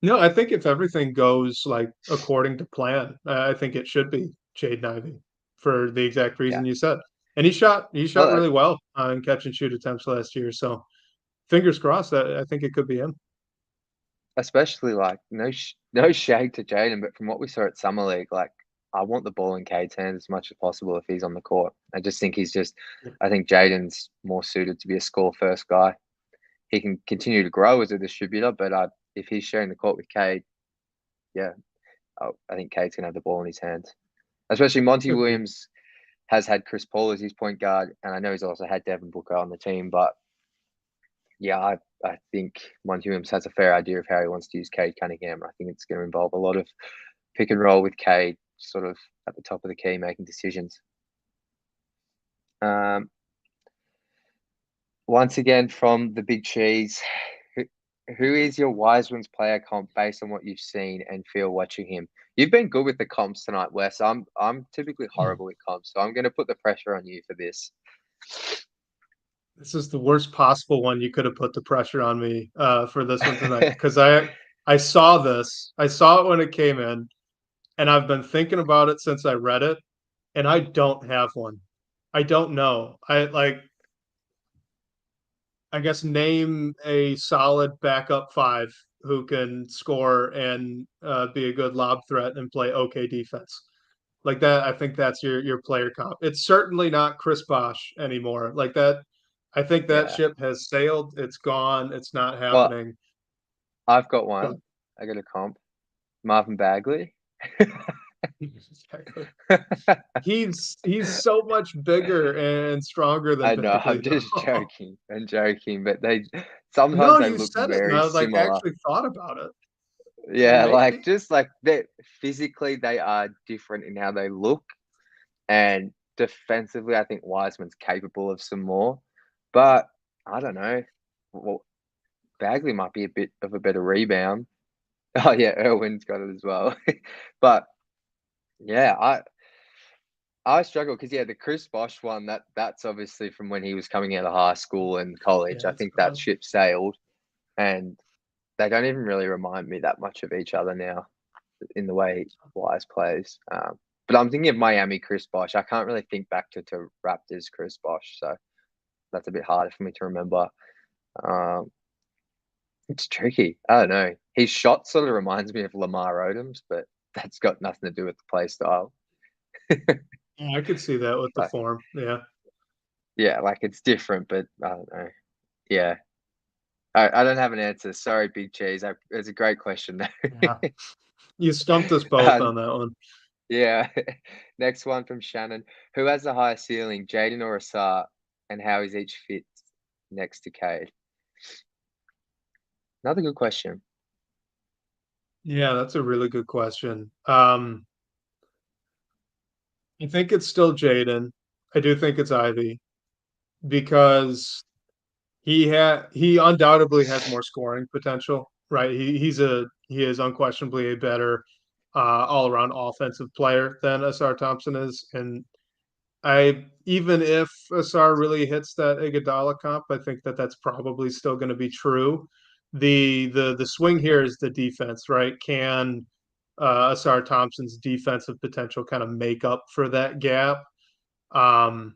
no, I think if everything goes like according to plan, I think it should be Jade Ivey for the exact yeah. reason you said. And he shot Well, really well on catch and shoot attempts last year. So fingers crossed that I think it could be him. especially like no shade to Jaden, but from what we saw at Summer League, like I want the ball in Cade's hands as much as possible if he's on the court. I just think I think Jaden's more suited to be a score first guy. He can continue to grow as a distributor, but if he's sharing the court with Cade, yeah, I think Cade's gonna have the ball in his hands. Especially Monty Agreed. Williams has had Chris Paul as his point guard, and I know he's also had Devin Booker on the team, but yeah, I think Monty Williams has a fair idea of how he wants to use Cade Cunningham. I think it's going to involve a lot of pick and roll with Cade, sort of at the top of the key, making decisions. Um, Once again, from the Big Cheese, who is your Wiseman's player comp based on what you've seen and feel watching him? You've been good with the comps tonight, Wes. I'm typically horrible with comps, so I'm going to put the pressure on you for this. This is the worst possible one you could have put the pressure on me for this one tonight because I saw this. I saw it when it came in, and I've been thinking about it since I read it, and I don't have one. I don't know. I guess name a solid backup five who can score and be a good lob threat and play okay defense. Like that, I think that's your player comp. It's certainly not Chris Bosh anymore. Like that, I think that Yeah. ship has sailed. It's gone. It's not Well, happening. I've got But one. I got a comp. Marvin Bagley. he's so much bigger and stronger than I know, Bagley, I'm just though. joking. I'm joking, but sometimes No, they you look said it, and very I was like similar. actually thought about it. Yeah, like Maybe. just like they physically they are different in how they look, and defensively, I think Wiseman's capable of some more. But I don't know. Well, Bagley might be a bit of a better rebound. Oh yeah, Irwin's got it as well. But yeah, I struggle because yeah, the Chris Bosh one that's obviously from when he was coming out of high school and college. Yeah, I it's think that gone. ship sailed, and they don't even really remind me that much of each other now in the way Wise plays. But I'm thinking of Miami Chris Bosh. I can't really think back to Raptors Chris Bosh, so that's a bit harder for me to remember. Um, it's tricky. I don't know. His shot sort of reminds me of Lamar Odom's, but that's got nothing to do with the play style. Yeah, I could see that with the Like, form. Yeah. yeah, like it's different, but I don't know. Yeah, I don't have an answer. Sorry, Big Cheese. It's a great question though. Yeah. You stumped us both um, on that one. yeah. Next one from Shannon. Who has the highest ceiling, Jaden or Asar, and how is each fit next to Cade? Another good question. Yeah, that's a really good question. I think it's still Jaden. I do think it's Ivy because he undoubtedly has more scoring potential, right? He is unquestionably a better all around offensive player than Asar Thompson is, and I even if Asar really hits that Iguodala comp, I think that that's probably still going to be true. The swing here is the defense, right? Can Asar Thompson's defensive potential kind of make up for that gap? Um,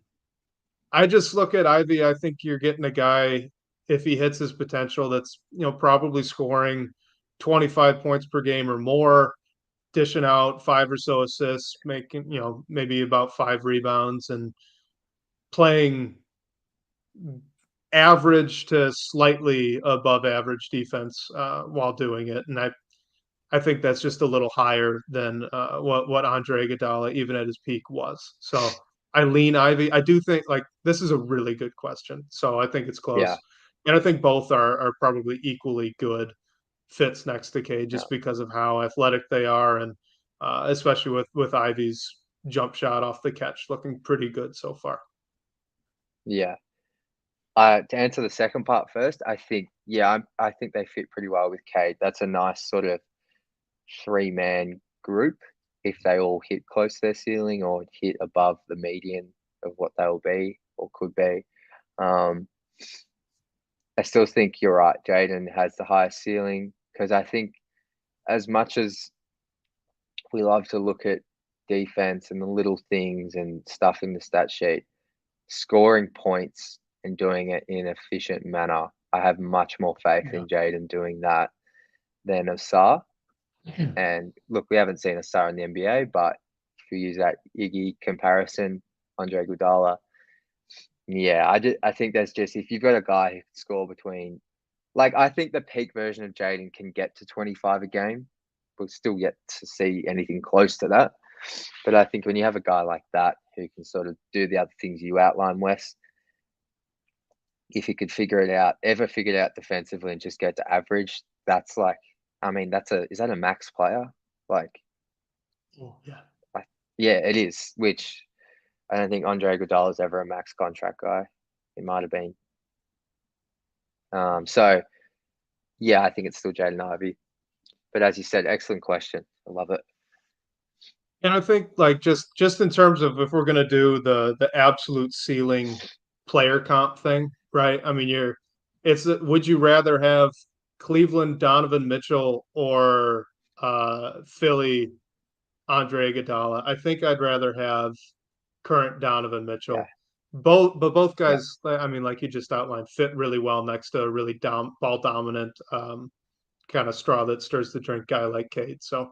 I just look at Ivy. I think you're getting a guy if he hits his potential that's probably scoring 25 points per game or more, dishing out five or so assists, making maybe about five rebounds and playing average to slightly above average defense while doing it, and I think that's just a little higher than what Andre Iguodala even at his peak was. So I lean Ivy. I do think like this is a really good question, so I think it's Yeah, close, and I think both are probably equally good fits next to K yeah, just because of how athletic they are, and especially with Ivy's jump shot off the catch looking pretty good so far. yeah. To answer the second part first, I think yeah, I think they fit pretty well with Cade. That's a nice sort of three-man group if they all hit close to their ceiling or hit above the median of what they'll be or could be. Um, I still think you're right. Jaden has the highest ceiling because I think as much as we love to look at defense and the little things and stuff in the stat sheet, scoring points and doing it in an efficient manner, I have much more faith Yeah. in Jaden doing that. than Asar. And look, we haven't seen Asar in the NBA, but if you use that Iggy comparison, Andre Iguodala, yeah, I think there's just, if you've got a guy who can score between, like, I think the peak version of Jaden can get to 25 a game. We'll still yet to see anything close to that. But I think when you have a guy like that who can sort of do the other things you outline, Wes, if he could ever figure it out defensively and just get to average, that's like, I mean, is that a max player? Like, Oh, yeah. yeah, it is, which I don't think Andre Iguodala is ever a max contract guy. He might have been. So, yeah, I think it's still Jaden Ivey. But as you said, excellent question. I love it. And I think like just in terms of if we're gonna do the absolute ceiling player comp thing, right? I mean, would you rather have Cleveland Donovan Mitchell or Philly Andre Iguodala? I think I'd rather have current Donovan Yeah, Mitchell. Both yeah, guys, I mean, like you just outlined, fit really well next to a really ball dominant kind of straw that stirs the drink guy like Cade. So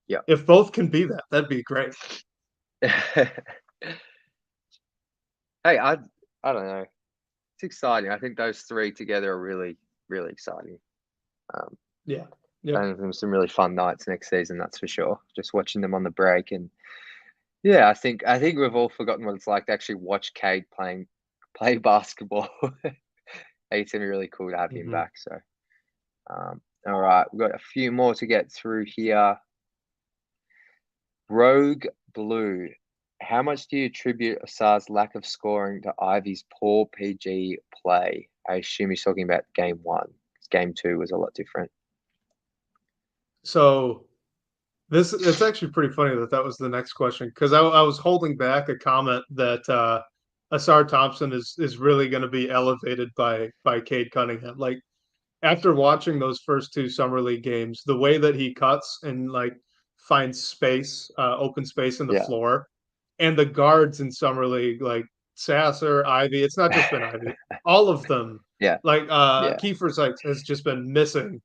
yeah. if both can be that, that'd be great. Hey, I don't know. It's exciting. I think those three together are really, really exciting. Yeah. Yep. And some really fun nights next season, that's for sure. Just watching them on the break, and yeah, I think we've all forgotten what it's like to actually watch Cade play basketball. It's gonna be really cool to have him Hmm. back. So, all right, we've got a few more to get through here. Rogue Blue, how much do you attribute Asar's lack of scoring to Ivy's poor PG play? I assume he's talking about game one. Game two was a lot different. So it's actually pretty funny that that was the next question because I was holding back a comment that Asar Thompson is really going to be elevated by Cade Cunningham. Like after watching those first two summer league games, the way that he cuts and like finds space, open space in the Yeah. floor, and the guards in summer league like Sasser, Ivy. It's not just been Ivy. All of them, Yeah. like Yeah. Kiefer Sykes, has just been missing.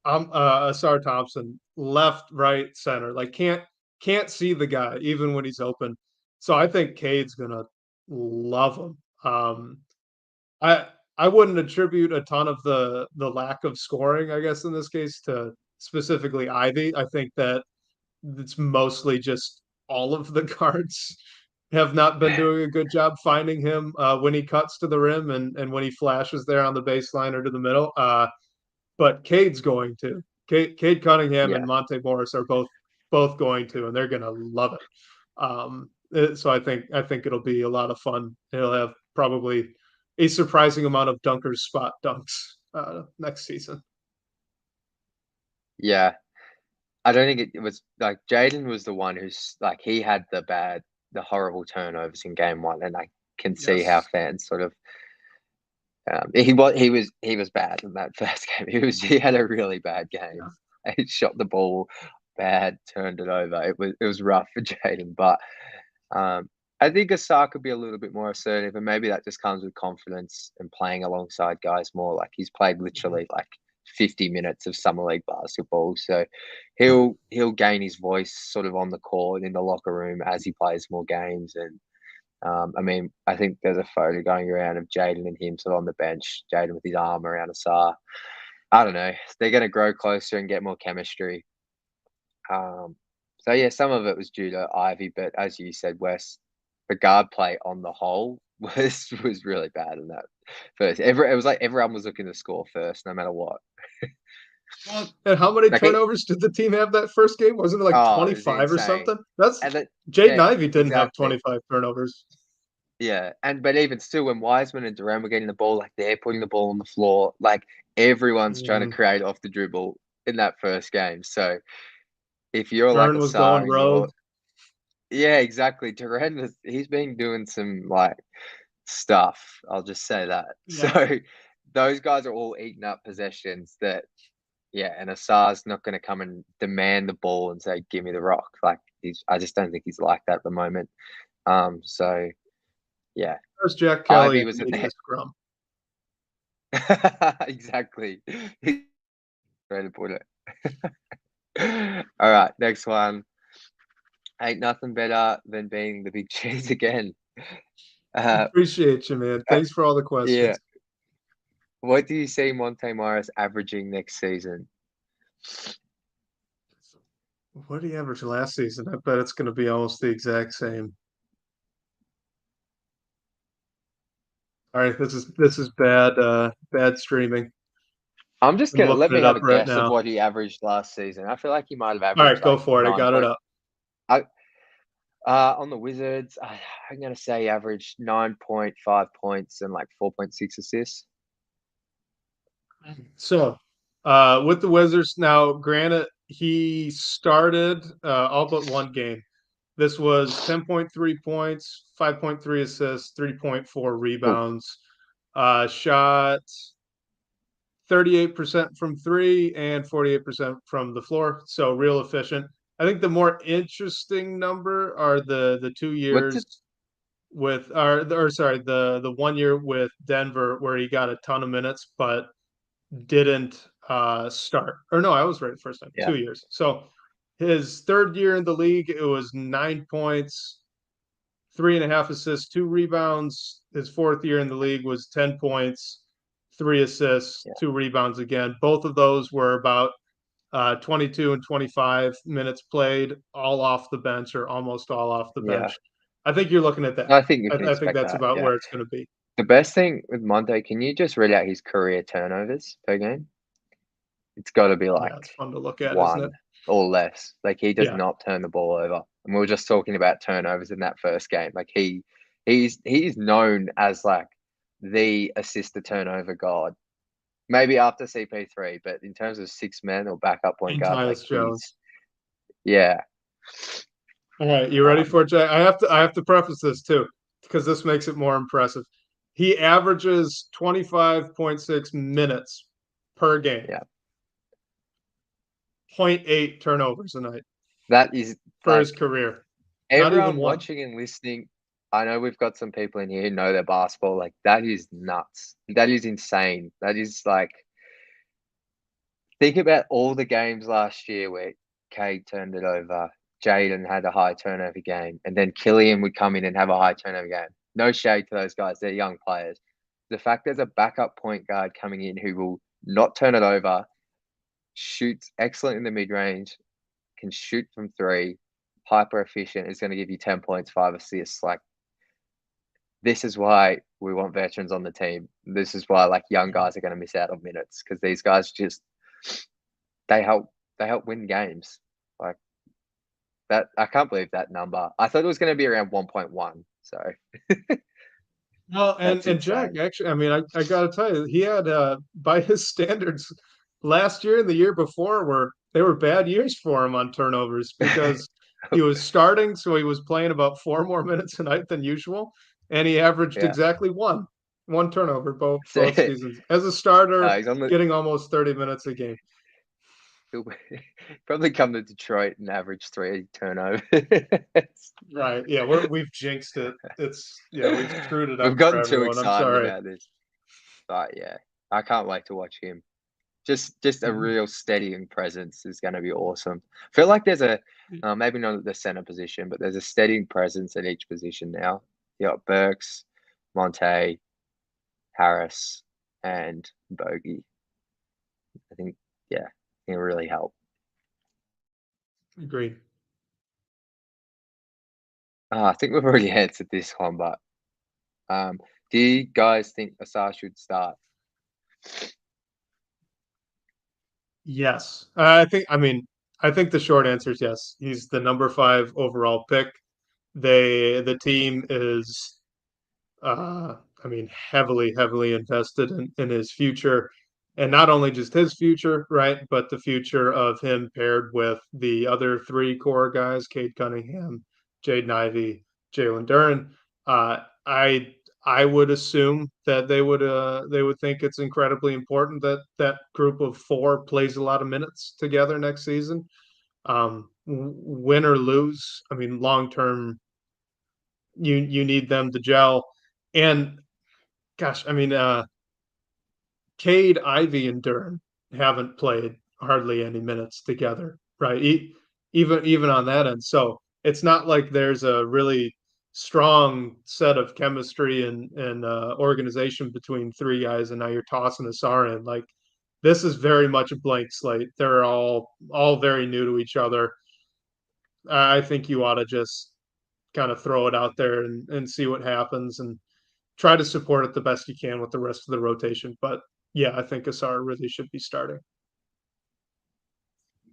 Asar Thompson, left, right, center. Like can't see the guy even when he's open. So I think Cade's gonna love him. I I wouldn't attribute a ton of the lack of scoring, I guess, in this case to specifically Ivy. I think that it's mostly just all of the guards have not been doing a good job finding him when he cuts to the rim and when he flashes there on the baseline or to the middle. But Cade's going to. Cade Cunningham and Yeah. Monte Morris are both going to, and they're going to love it. So I think it'll be a lot of fun. He'll have probably a surprising amount of dunkers spot dunks next season. Yeah. I don't think it was like Jaden was the one who's like he had the horrible turnovers in game one, and I can see how Yes. fans sort of he was bad in that first game. He had a really bad game. Yeah. He shot the ball bad, turned it over. It was rough for Jaden, but I think Asar could be a little bit more assertive, and maybe that just comes with confidence and playing alongside guys more. Like he's played Mhm. literally like 50 minutes of summer league basketball, so he'll gain his voice sort of on the court in the locker room as he plays more games. And I mean, I think there's a photo going around of Jaden and him sort of on the bench, Jaden with his arm around Asar. I don't know. They're going to grow closer and get more chemistry. So yeah, some of it was due to Ivy, but as you said, Wes, the guard play on the whole was really bad in that first. It was like everyone was looking to score first, no matter what. Well, and how many Like, turnovers did the team have that first game? Wasn't it like it was 25 or insane. something? That's And then, Jaden yeah, Ivey didn't have exactly. 25 turnovers. Yeah, but even still, when Wiseman and Durant were getting the ball, like they're putting the ball on the floor, like everyone's trying to Mhm. create off the dribble in that first game. So if you're like Vern a was going star and rogue. yeah, exactly. Durant, he's been doing some like stuff. I'll just say that. So Yeah. those guys are all eating up possessions that, yeah, and Asar's not going to come and demand the ball and say, "Give me the rock." Like I just don't think he's like that at the moment. So yeah, There's Jack Kelly Ivy and was at Making Scrum. exactly. Way to put it. All right, next one. Ain't nothing better than being the big cheese again. Uh, Appreciate you, man. uh, Thanks for all the yeah. questions. What do you see Monte Morris averaging next season? What did he average last season? I bet it's going to be almost the exact same. All right, this is bad streaming. I'm just I'm gonna let looking me it have up a right guess of now. what he averaged last season. I feel like he might have All averaged right, go like for it. I got it up. I, on the Wizards, I'm gonna say he averaged 9.5 points and like 4.6 assists. So, with the Wizards now, granted, he started all but one game. This was 10.3 points, 5.3 assists, 3.4 Oof. rebounds. Shot 38% from three and 48% from the floor. So real efficient. I think the more interesting number are the two What's it? years with or sorry, the 1 year with Denver where he got a ton of minutes but didn't start. Or no, I was right the first time. Yeah, 2 years. So his third year in the league, it was 9 points, 3.5 assists, 2 rebounds. His fourth year in the league was 10 points, 3 assists, yeah, 2 rebounds again. Both of those were about 22 and 25 minutes played, all off the bench or almost all off the yeah. bench. I think you're looking at that. I think you can I think expect that's that. about Yeah. where it's going to be. The best thing with Monte, can you just read out his career turnovers per game? It's got to be Yeah, it's like fun to look at, isn't it? one or less. Like he does Yeah. not turn the ball over. And we were just talking about turnovers in that first game. Like he's known as like the assist to turnover god. Maybe after CP3, but in terms of six men or backup point And guard, like Tyus he's Jones. yeah. All right, you ready Um, for it, Jay? I have to preface this too, because this makes it more impressive. He averages 25.6 minutes per game, yeah. zero point 0.8 turnovers a night That is for his like career. Not even everyone one. watching and listening. I know we've got some people in here who know their basketball. Like that is nuts. That is insane. That is like think about all the games last year where Cade turned it over, Jaden had a high turnover game, and then Killian would come in and have a high turnover game. No shade to those guys, they're young players. The fact there's a backup point guard coming in who will not turn it over, shoots excellent in the mid range, can shoot from three, hyper efficient, is going to give you 10 points, 5 assists. Like, this is why we want veterans on the team. This is why like young guys are going to miss out on minutes because these guys just they help they help win games. Like that, I can't believe that number. I thought it was going to be around 1.1. So Well, and that's and Jack, insane. actually, I mean, I got to tell you, he had by his standards, last year and the year before were bad years for him on turnovers because he was starting, so he was playing about four more minutes a night than usual, and he averaged Yeah. exactly one turnover So both seasons as a starter, he's on the. getting almost 30 minutes a game. He'll probably come to Detroit and average 3 turnovers. Right? Yeah, we've jinxed it. We've screwed it up We've for gotten too everyone. I'm excited sorry. about this, but yeah, I can't wait to watch him. Just a real steadying presence is going to be awesome. I feel like there's a maybe not at the center position, but there's a steadying presence at each position now. You got Burks, Monte, Harris, and Bogey. I think yeah, it'll really help. Agreed. I think we've already answered this one, but um, do you guys think Asar should start? Yes. I think the short answer is yes. He's the number 5 overall pick. The team is heavily invested in his future. And not only just his future, right, but the future of him paired with the other three core guys, Cade Cunningham, Jaden Ivey, Jalen Duren. I would assume that they would think it's incredibly important that that group of four plays a lot of minutes together next season. Win or lose, I mean, long term, you need them to gel. And gosh, I mean, Cade, Ivy, and Duren haven't played hardly any minutes together, right? Even on that end. So it's not like there's a really strong set of chemistry and organization between three guys, and now you're tossing Asar in. Like this is very much a blank slate. They're all very new to each other. I think you ought to just kind of throw it out there and see what happens and try to support it the best you can with the rest of the rotation. But yeah, I think Asar really should be starting.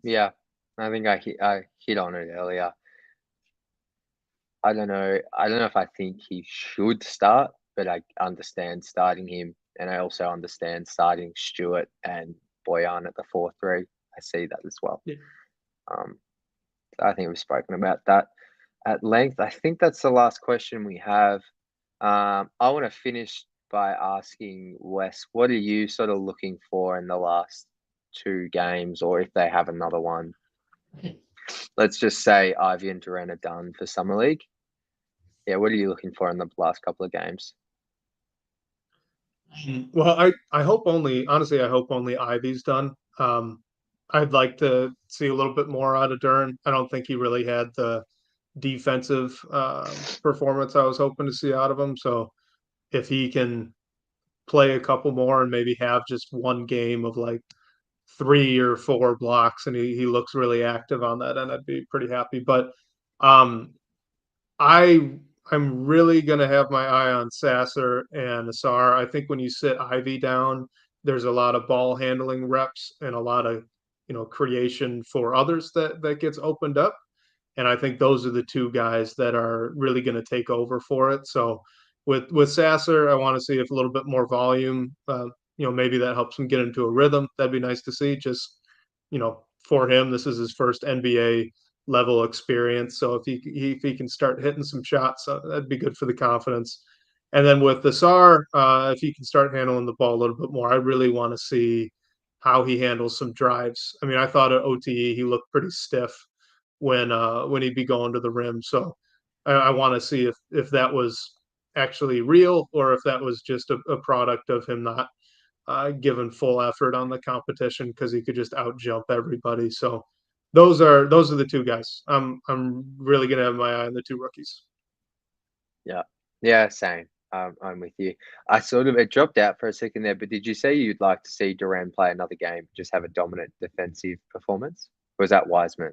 Yeah, I think I hit on it earlier. I don't know. I don't know if I think he should start, but I understand starting him, and I also understand starting Stewart and Boyan at the 4-3. I see that as well. Yeah. Um, I think we've spoken about that at length. I think that's the last question we have. I want to finish by asking Wes, what are you sort of looking for in the last two games, or if they have another one? Let's just say Ivy and Duran are done for Summer League. Yeah, what are you looking for in the last couple of games? Well, I hope only honestly I hope only Ivy's done. I'd like to see a little bit more out of Dern. I don't think he really had the defensive performance I was hoping to see out of him. So if he can play a couple more and maybe have just one game of like 3 or 4 blocks and he looks really active on that, and I'd be pretty happy. But um, I I'm really gonna have my eye on Sasser and Asar. I think when you sit Ivy down, there's a lot of ball handling reps and a lot of creation for others that gets opened up. And I think those are the two guys that are really going to take over for it. So with Sasser, I want to see if a little bit more volume. Maybe that helps him get into a rhythm. That'd be nice to see. Just for him, this is his first NBA level experience. So if he can start hitting some shots, that'd be good for the confidence. And then with the SAR, if he can start handling the ball a little bit more, I really want to see how he handles some drives. I mean, I thought at OTE he looked pretty stiff when he'd be going to the rim. So I want to see if that was actually real or if that was just a product of him not giving full effort on the competition because he could just out jump everybody. So those are the two guys. I'm really gonna have my eye on the two rookies. Yeah. Yeah, same. I'm with you. I sort of it dropped out for a second there, but did you say you'd like to see Duran play another game, just have a dominant defensive performance? Or was that Wiseman?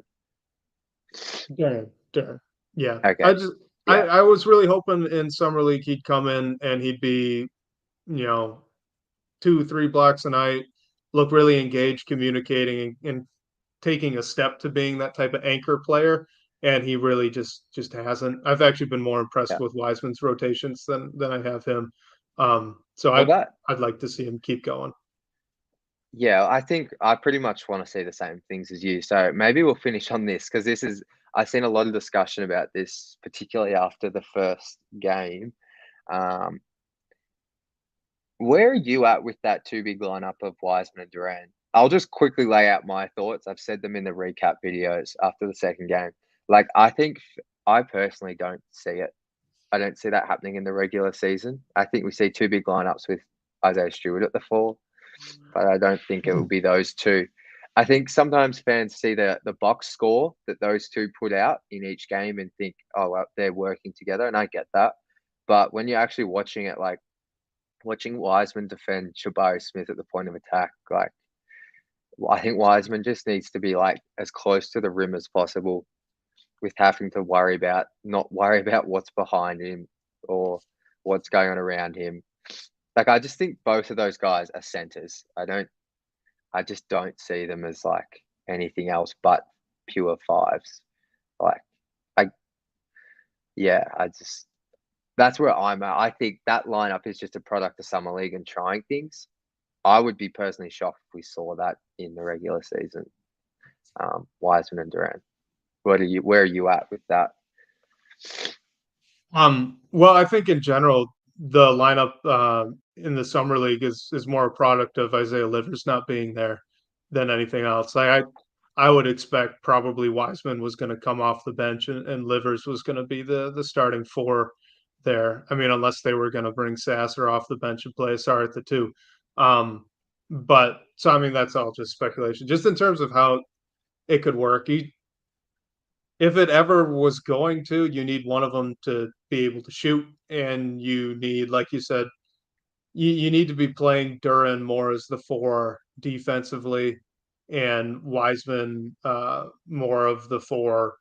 Darren. Yeah. I Okay. just I, Yeah. I was really hoping in summer league he'd come in and he'd be, you know, 2, 3 blocks a night, look really engaged, communicating and taking a step to being that type of anchor player. And he really just hasn't. I've actually been more impressed Yeah. with Wiseman's rotations than I have him. So Well, that I'd like to see him keep going. yeah, I think I pretty much want to see the same things as you. So maybe we'll finish on this because this is I've seen a lot of discussion about this, particularly after the first game. Um, where are you at with that two big lineup of Wiseman and Duran? I'll just quickly lay out my thoughts. I've said them in the recap videos after the second game. Like, I personally don't see it. I don't see that happening in the regular season. I think we see two big lineups with Isaiah Stewart at the 4, but I don't think it will be those two. I think sometimes fans see the box score that those two put out in each game and think, oh, well, they're working together, and I get that. But when you're actually watching it, like watching Wiseman defend Jabari Smith at the point of attack, like I think Wiseman just needs to be like as close to the rim as possible with having to not worry about what's behind him or what's going on around him. Like I just think both of those guys are centers. I just don't see them as like anything else but pure fives. Like I yeah, I just that's where I'm at. I think that lineup is just a product of summer league and trying things. I would be personally shocked if we saw that in the regular season. Wiseman and Durant. Where are you at with that? Well, I think in general the lineup in the summer league is more a product of Isaiah Livers not being there than anything else. I would expect probably Wiseman was going to come off the bench and Livers was going to be the starting four there. I mean, unless they were going to bring Sasser off the bench and play Asar at the 2. Um, But so I mean that's all just speculation. Just in terms of how it could work, if it ever was going to, you need one of them to be able to shoot, and you need, like you said, you need to be playing Duran more as the four defensively, and Wiseman more of the four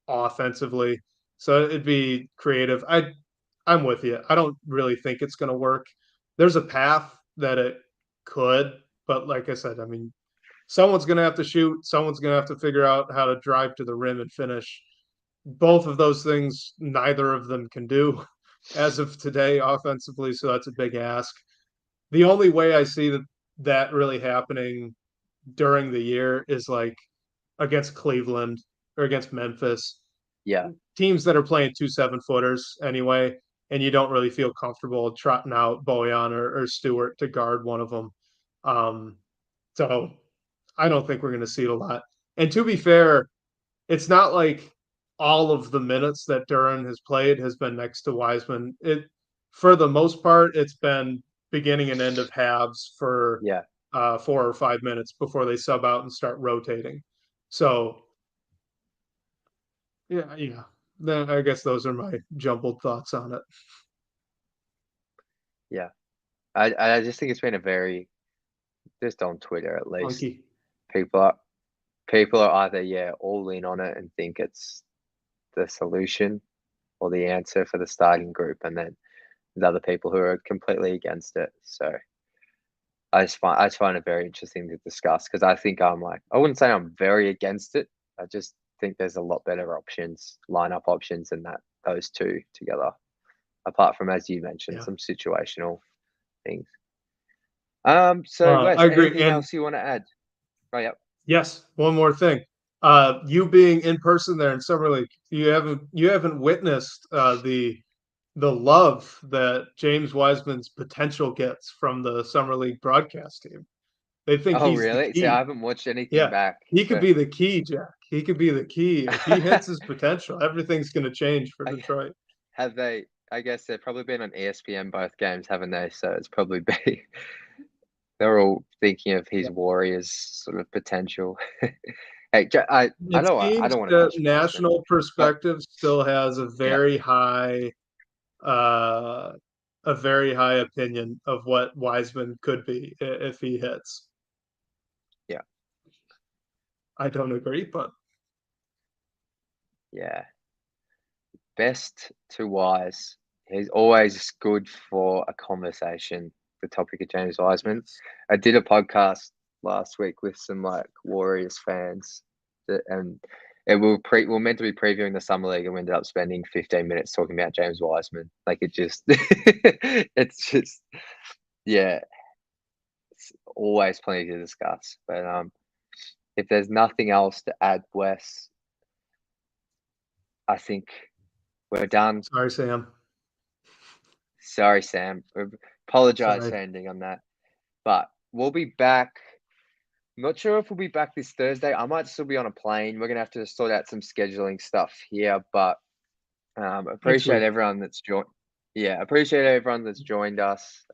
offensively. So it'd be creative. I'm with you. I don't really think it's going to work. There's a path that it could, but like I said, I mean, someone's going to have to shoot. Someone's going to have to figure out how to drive to the rim and finish. Both of those things, neither of them can do as of today offensively. So that's a big ask. The only way I see that really happening during the year is like against Cleveland or against Memphis, Yeah, teams that are playing 2 7-footers anyway, and you don't really feel comfortable trotting out Boyan or Stewart to guard one of them. Um, so I don't think we're going to see it a lot. And to be fair, it's not like all of the minutes that Duran has played has been next to Wiseman. It, for the most part, it's been beginning and end of halves for yeah, 4 or 5 minutes before they sub out and start rotating. So yeah, yeah. Then I guess those are my jumbled thoughts on it. yeah. I just think it's been a very, just on Twitter at least, Funky. people are people are either all in on it and think it's the solution or the answer for the starting group, and then there's other people who are completely against it. So I just find it very interesting to discuss, because I think I wouldn't say I'm very against it. I just think there's a lot better options, lineup options than those two together. Apart from, as you mentioned, Yeah. some situational things. So I Wes, agree. anything And else you want to add? Oh, yeah. yes, one more thing. You being in person there in Summer League, you haven't witnessed the love that James Wiseman's potential gets from the Summer League broadcast team. They think Oh, he's the really? See, I key. haven't watched anything Yeah, back, he could but be the key, Jack. He could be the key. If he hits his potential, everything's going to change for I, Detroit. have they? I guess they've probably been on ESPN both games, haven't they? So it's probably be they're all thinking of his Yeah. Warriors sort of potential. Hey, It I seems don't want to that bash Wiseman, national but perspective still has yeah, uh, a very high opinion of what Wiseman could be if he hits. yeah, I don't agree, but yeah. Best to wise. He's always good for a conversation. The topic of James Wiseman. I did a podcast last week with some like Warriors fans, and we're meant to be previewing the summer league, and we ended up spending 15 minutes talking about James Wiseman. Like it just, it's just, yeah, it's always plenty to discuss. But if there's nothing else to add, Wes, I think we're done. sorry, Sam. Sorry, Sam. Apologize Sorry. for ending on that. But we'll be back. I'm not sure if we'll be back this Thursday. I might still be on a plane. We're gonna have to sort out some scheduling stuff here. But Next appreciate week. everyone that's joined. Yeah, appreciate everyone that's joined us.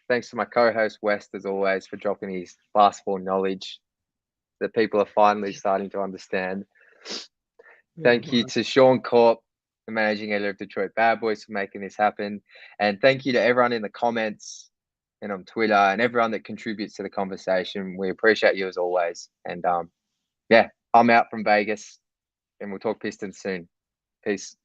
Thanks to my co-host West, as always, for dropping his basketball knowledge that people are finally starting to understand. Yeah, Thank you to Sean Corp, the managing editor of Detroit Bad Boys, for making this happen. And thank you to everyone in the comments and on Twitter and everyone that contributes to the conversation. We appreciate you as always. And yeah, I'm out from Vegas, and we'll talk Pistons soon. Peace.